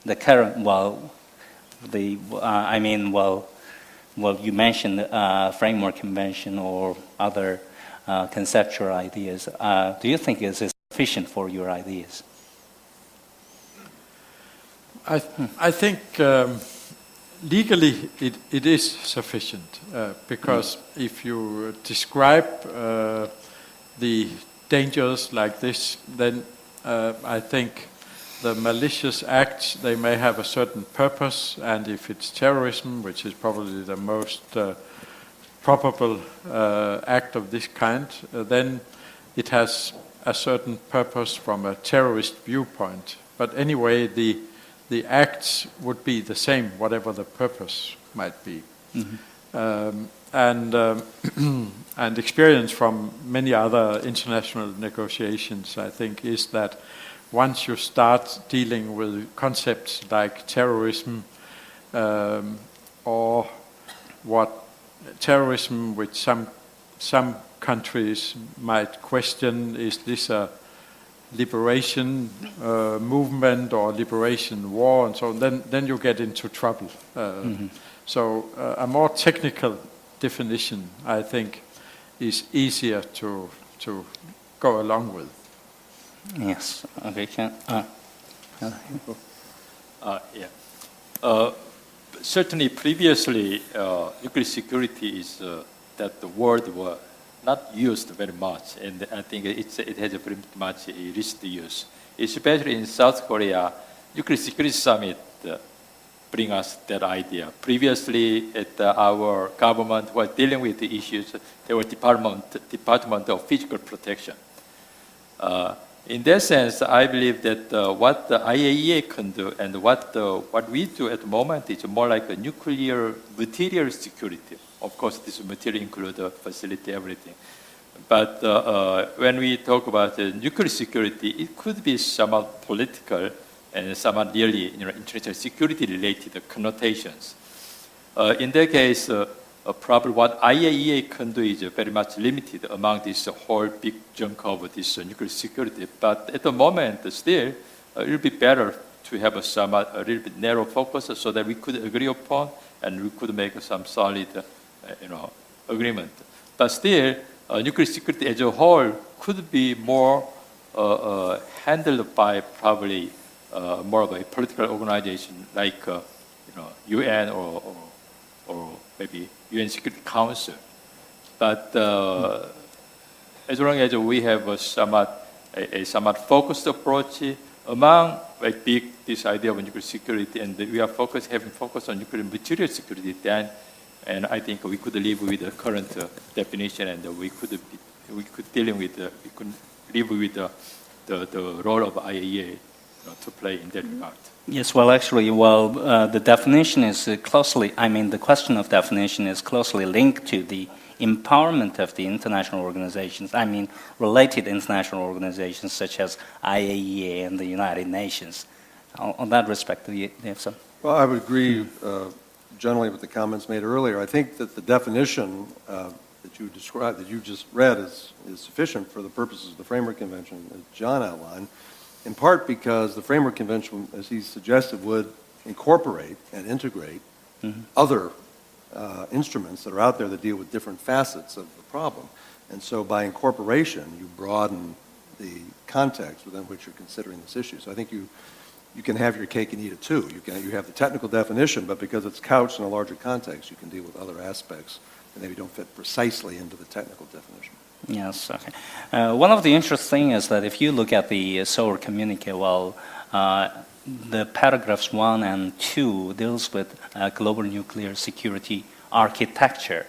the current, you mentioned Framework Convention or other conceptual ideas. Do you think it is sufficient for your ideas? I think legally it is sufficient because if you describe the dangers like this, then I think the malicious acts, they may have a certain purpose, and if it's terrorism, which is probably the most probable act of this kind, then it has a certain purpose from a terrorist viewpoint. But anyway, the acts would be the same, whatever the purpose might be. Mm-hmm. And experience from many other international negotiations, I think, is that once you start dealing with concepts like terrorism, or what terrorism, which some countries might question, is this a liberation movement or liberation war, and so on, then you get into trouble. So a more technical definition, I think, is easier to go along with. Yes. Okay. Certainly, previously, nuclear security is that the word was not used very much, and I think it has a pretty much a recent use. Especially in South Korea, nuclear security summit bring us that idea. Previously, at our government was dealing with the issues, there were Department of Physical Protection. In that sense, I believe that what the IAEA can do and what we do at the moment is more like a nuclear material security. Of course, this material includes the facility, everything. But when we talk about nuclear security, it could be somewhat political and somewhat really international security-related connotations. In that case, probably what IAEA can do is very much limited among this whole big chunk of this nuclear security. But at the moment, still, it will be better to have a little bit narrow focus so that we could agree upon and we could make some solid, agreement. But still, nuclear security as a whole could be more handled by probably more of a political organization like, UN or maybe UN Security Council. But as long as we have a somewhat focused approach among this idea of nuclear security, and we are having focus on nuclear material security, then And I think we could live with the current definition, and we could live with the role of IAEA to play in that regard. Yes, well, actually, the definition is closely, I mean, the question of definition is closely linked to the empowerment of the international organizations, I mean, related international organizations such as IAEA and the United Nations. On that respect, do you have some? Well, I would agree generally with the comments made earlier. I think that the definition that you described, that you just read, is sufficient for the purposes of the Framework Convention that John outlined, in part because the Framework Convention, as he suggested, would incorporate and integrate other instruments that are out there that deal with different facets of the problem. And so by incorporation, you broaden the context within which you're considering this issue. So I think you can have your cake and eat it too. You have the technical definition, but because it's couched in a larger context, you can deal with other aspects that maybe don't fit precisely into the technical definition. Yes, okay. One of the interesting things is that if you look at the Seoul communique, well, the paragraphs 1 and 2 deals with global nuclear security architecture.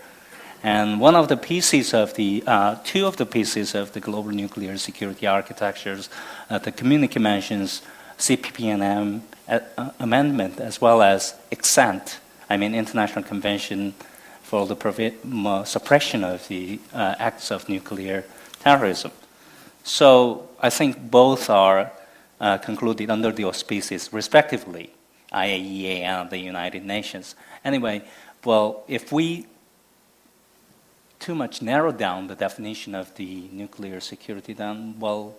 And one of the pieces of the, two of the pieces of the global nuclear security architectures, the communique mentions CPPNM amendment as well as ICCENT, I mean International Convention for the suppression of the acts of nuclear terrorism. So I think both are concluded under the auspices, respectively, IAEA and the United Nations. Anyway, well, if we too much narrow down the definition of the nuclear security, then, well,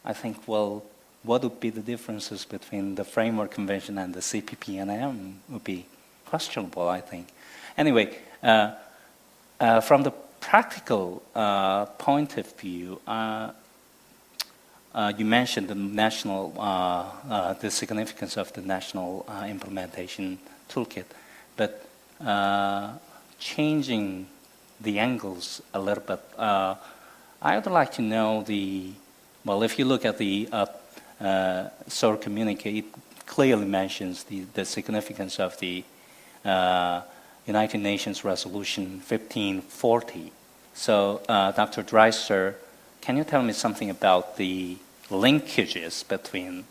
I think, well, what would be the differences between the Framework Convention and the CPPNM would be questionable, I think. Anyway, from the practical point of view, you mentioned the national, the significance of the national implementation toolkit, but changing the angles a little bit, I would like to know well, if you look at the Seoul communique, it clearly mentions the significance of the United Nations Resolution 1540. So, Dr. Dreiser, can you tell me something about the linkages between,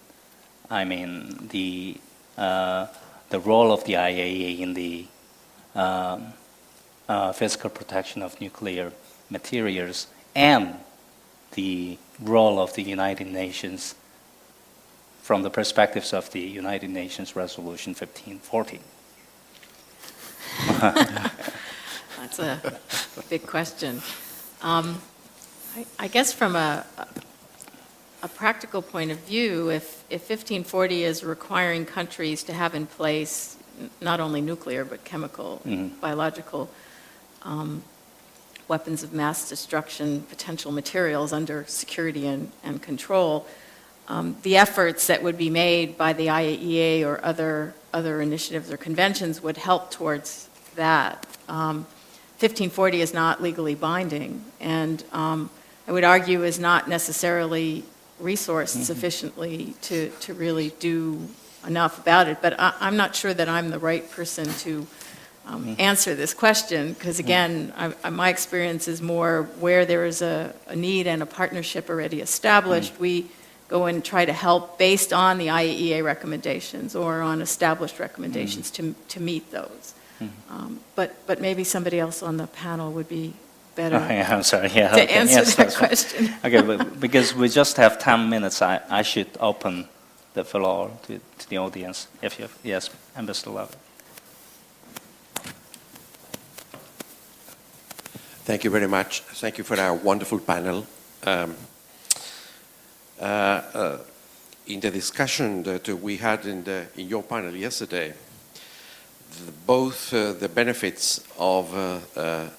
I mean, the role of the IAEA in the physical protection of nuclear materials and the role of the United Nations from the perspectives of the United Nations Resolution 1540? That's a big question. I guess from a practical point of view, if 1540 is requiring countries to have in place not only nuclear but chemical, biological weapons of mass destruction, potential materials under security and control, the efforts that would be made by the IAEA or other initiatives or conventions would help towards that. 1540 is not legally binding, and I would argue is not necessarily resourced sufficiently to really do enough about it. But I'm not sure that I'm the right person to answer this question, because again, my experience is more where there is a need and a partnership already established, we go and try to help based on the IAEA recommendations or on established recommendations to meet those. But maybe somebody else on the panel would be better I'm sorry. Yeah, to okay. answer Yes, that that's right. question. Okay, but because we just have 10 minutes, I should open the floor to the audience. If you, yes, Ambassador Love. Thank you very much. Thank you for our wonderful panel. In the discussion that we had in your panel yesterday, both the benefits of a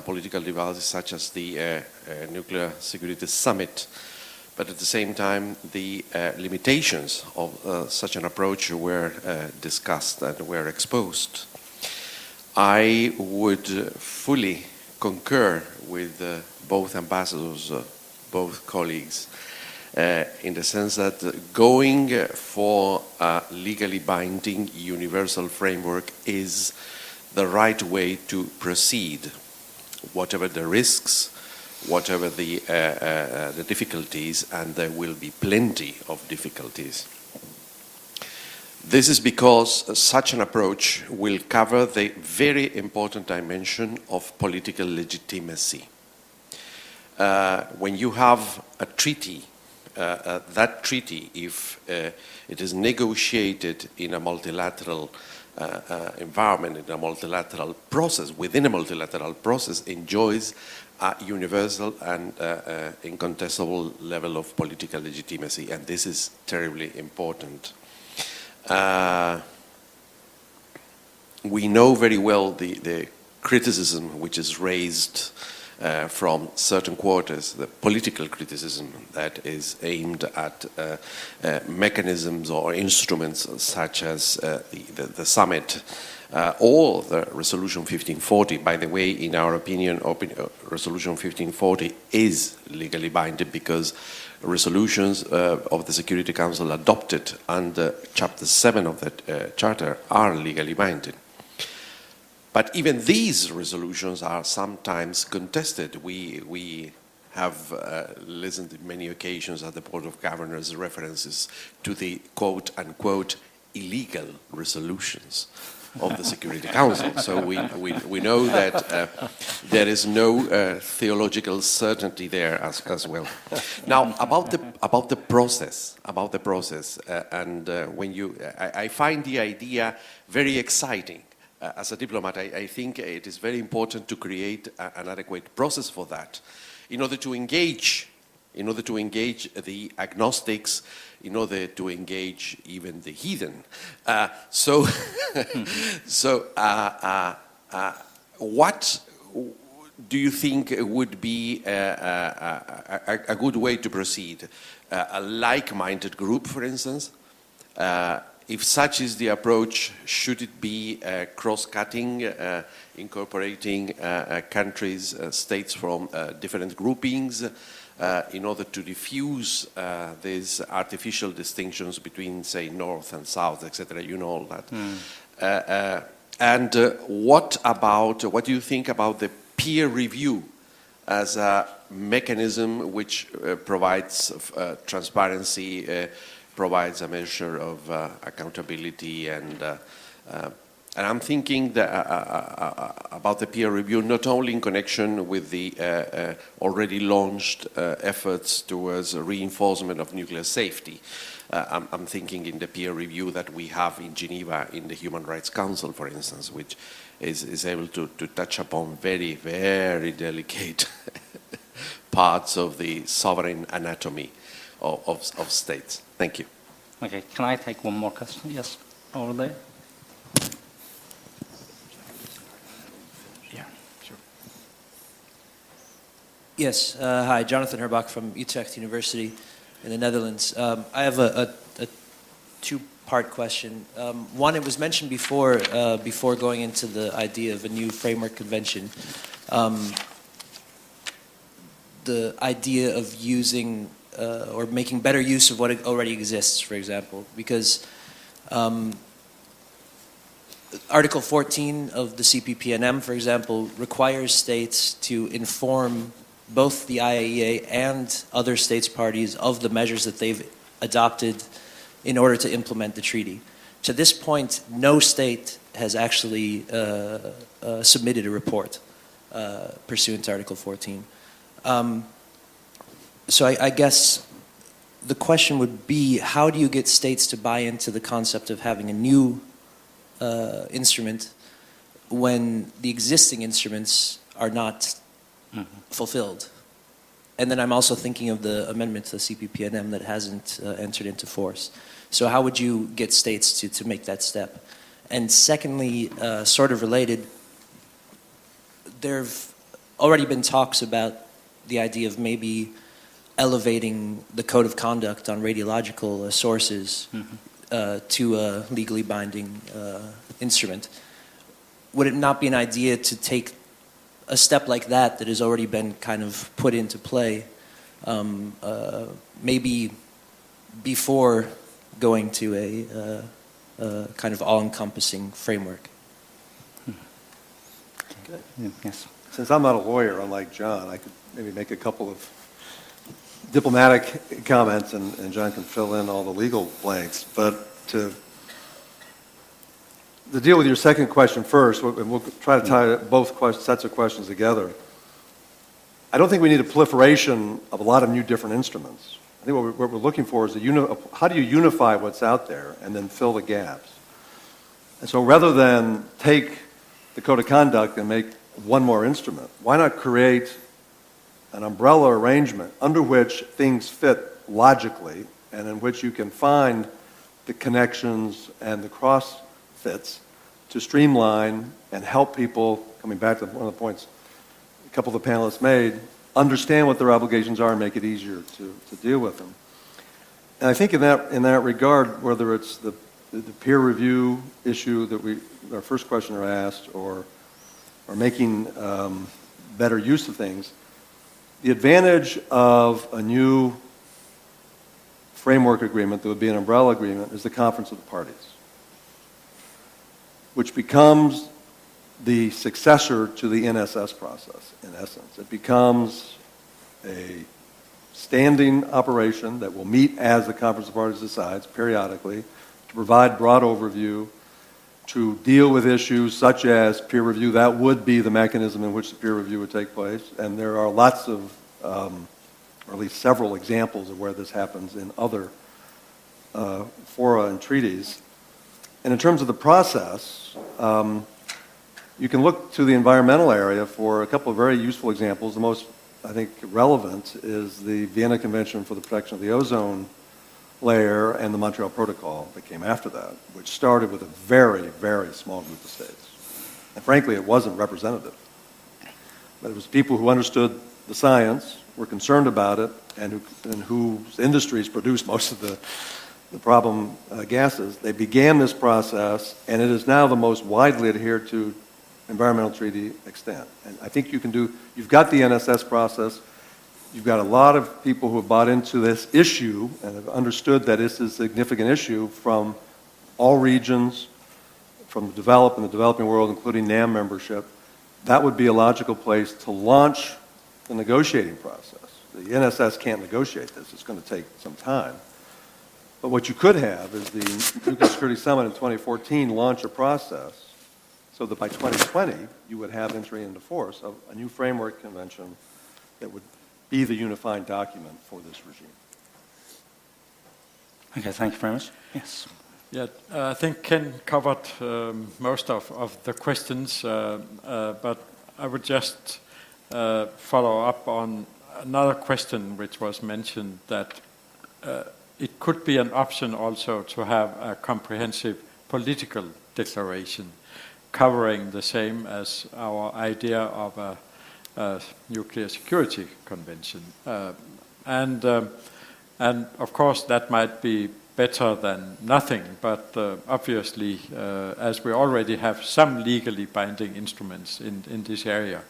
political device such as the Nuclear Security Summit, but at the same time the limitations of such an approach were discussed and were exposed. I would fully concur with both ambassadors, both colleagues, in the sense that going for a legally binding universal framework is the right way to proceed, whatever the risks, whatever the difficulties, and there will be plenty of difficulties. This is because such an approach will cover the very important dimension of political legitimacy. When you have a treaty, that treaty, if it is negotiated in a multilateral environment, in a multilateral process, within a multilateral process, enjoys a universal and incontestable level of political legitimacy, and this is terribly important. We know very well the criticism which is raised from certain quarters, the political criticism that is aimed at mechanisms or instruments such as the summit or the Resolution 1540. By the way, in our opinion, Resolution 1540 is legally binding because resolutions of the Security Council adopted under Chapter 7 of the Charter are legally binding. But even these resolutions are sometimes contested. We have listened on many occasions at the Board of Governors references to the quote-unquote illegal resolutions of the Security Council. So we know that there is no theological certainty there as well. Now, about the process, and when I find the idea very exciting. As a diplomat, I think it is very important to create an adequate process for that, in order to engage the agnostics, in order to engage even the heathen. What do you think would be a good way to proceed? A like-minded group, for instance? If such is the approach, should it be cross-cutting, incorporating countries, states from different groupings, in order to diffuse these artificial distinctions between, say, North and South, etc.? You know all that. And what do you think about the peer review as a mechanism which provides transparency, provides a measure of accountability, and I'm thinking about the peer review not only in connection with the already launched efforts towards reinforcement of nuclear safety. I'm thinking in the peer review that we have in Geneva in the Human Rights Council, for instance, which is able to touch upon very, very delicate parts of the sovereign anatomy of states. Thank you. Okay, can I take one more question? Yes, over there. Yeah, sure. Yes, hi, Jonathan Herbach from Utrecht University in the Netherlands. I have a two-part question. One, it was mentioned before going into the idea of a new framework convention, the idea of using or making better use of what already exists, for example, because Article 14 of the CPPNM, for example, requires states to inform both the IAEA and other states parties of the measures that they've adopted in order to implement the treaty. To this point, no state has actually submitted a report pursuant to Article 14. So I guess the question would be, how do you get states to buy into the concept of having a new instrument when the existing instruments are not fulfilled? And then I'm also thinking of the amendment to the CPPNM that hasn't entered into force. So how would you get states to make that step? And secondly, sort of related, there have already been talks about the idea of maybe elevating the code of conduct on radiological sources to a legally binding instrument. Would it not be an idea to take a step like that has already been kind of put into play, maybe before going to a kind of all-encompassing framework? Yes. Since I'm not a lawyer, unlike John, I could maybe make a couple of diplomatic comments, and John can fill in all the legal blanks. But to deal with your second question first, and we'll try to tie both sets of questions together. I don't think we need a proliferation of a lot of new different instruments. I think what we're looking for is how do you unify what's out there and then fill the gaps? And so rather than take the code of conduct and make one more instrument, why not create an umbrella arrangement under which things fit logically and in which you can find the connections and the cross fits to streamline and help people, coming back to one of the points a couple of the panelists made, understand what their obligations are and make it easier to deal with them. And I think in that regard, whether it's the peer review issue that our first questioner asked, or making better use of things, the advantage of a new framework agreement that would be an umbrella agreement is the conference of the parties, which becomes the successor to the NSS process, in essence. It becomes a standing operation that will meet as the conference of parties decides periodically to provide broad overview, to deal with issues such as peer review. That would be the mechanism in which the peer review would take place. And there are lots of, or at least several examples of where this happens in other fora and treaties. And in terms of the process, you can look to the environmental area for a couple of very useful examples. The most, I think, relevant is the Vienna Convention for the Protection of the Ozone Layer and the Montreal Protocol that came after that, which started with a very, very small group of states. And frankly, it wasn't representative. But it was people who understood the science, were concerned about it, and whose industries produced most of the problem gases. They began this process, and it is now the most widely adhered to environmental treaty extent. And I think you've got the NSS process, you've got a lot of people who have bought into this issue and have understood that this is a significant issue from all regions, from the developed and the developing world, including NAM membership. That would be a logical place to launch the negotiating process. The NSS can't negotiate this, it's going to take some time. But what you could have is the Nuclear Security Summit in 2014 launch a process so that by 2020 you would have entry into force of a new framework convention that would be the unifying document for this regime. Okay, thank you very much. Yes. Yeah, I think Ken covered most of the questions, but I would just follow up on another question which was mentioned, that it could be an option also to have a comprehensive political declaration covering the same as our idea of a nuclear security convention. And of course that might be better than nothing, but obviously as we already have some legally binding instruments in this area,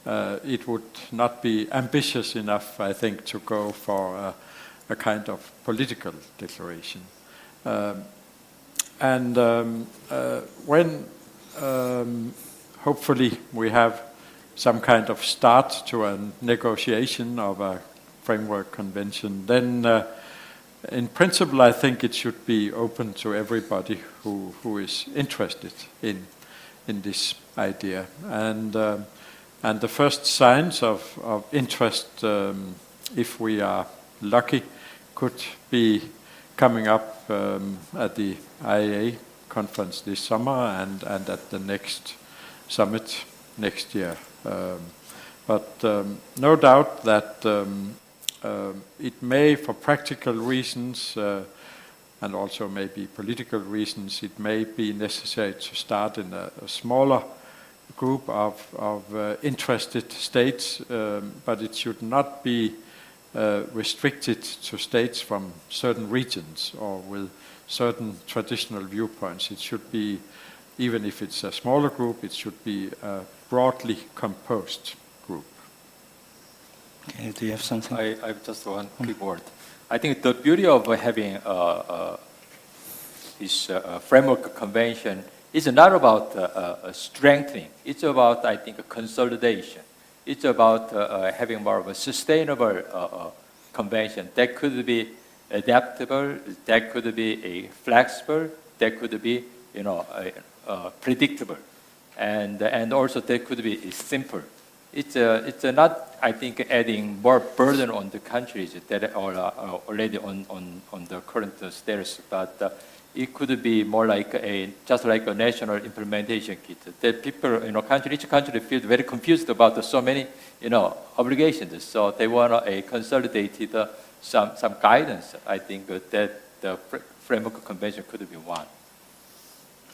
it would not be ambitious enough, I think, to go for a kind of political declaration. When hopefully we have some kind of start to a negotiation of a framework convention, then in principle I think it should be open to everybody who is interested in this idea. And the first signs of interest, if we are lucky, could be coming up at the IAEA conference this summer and at the next summit next year. But no doubt that it may, for practical reasons and also maybe political reasons, it may be necessary to start in a smaller group of interested states, but it should not be restricted to states from certain regions or with certain traditional viewpoints. It should be, even if it's a smaller group, it should be a broadly composed group. Okay, do you have something? I have just one quick word. I think the beauty of having this framework convention It's not about strengthening. It's about, I think, consolidation. It's about having more of a sustainable convention that could be adaptable, that could be flexible, that could be, predictable, and also that could be simple. It's not, I think, adding more burden on the countries that are already on the current status, but it could be more like just like a national implementation kit that people, each country feels very confused about so many, obligations. So they want a consolidated some guidance. I think that the framework convention could be one.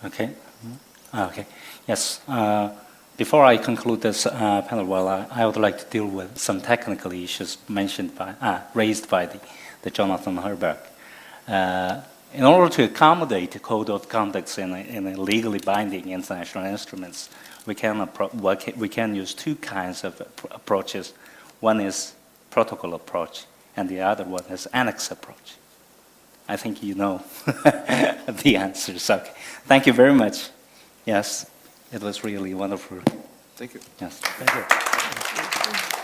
Okay. Okay. Yes. Before I conclude this panel, I would like to deal with some technical issues raised by the Jonathan Herberg. In order to accommodate the code of conduct in a legally binding international instruments, we can use two kinds of approaches. One is protocol approach, and the other one is annex approach. I think you know the answers. Okay. Thank you very much. Yes, it was really wonderful. Thank you. Yes. Thank you.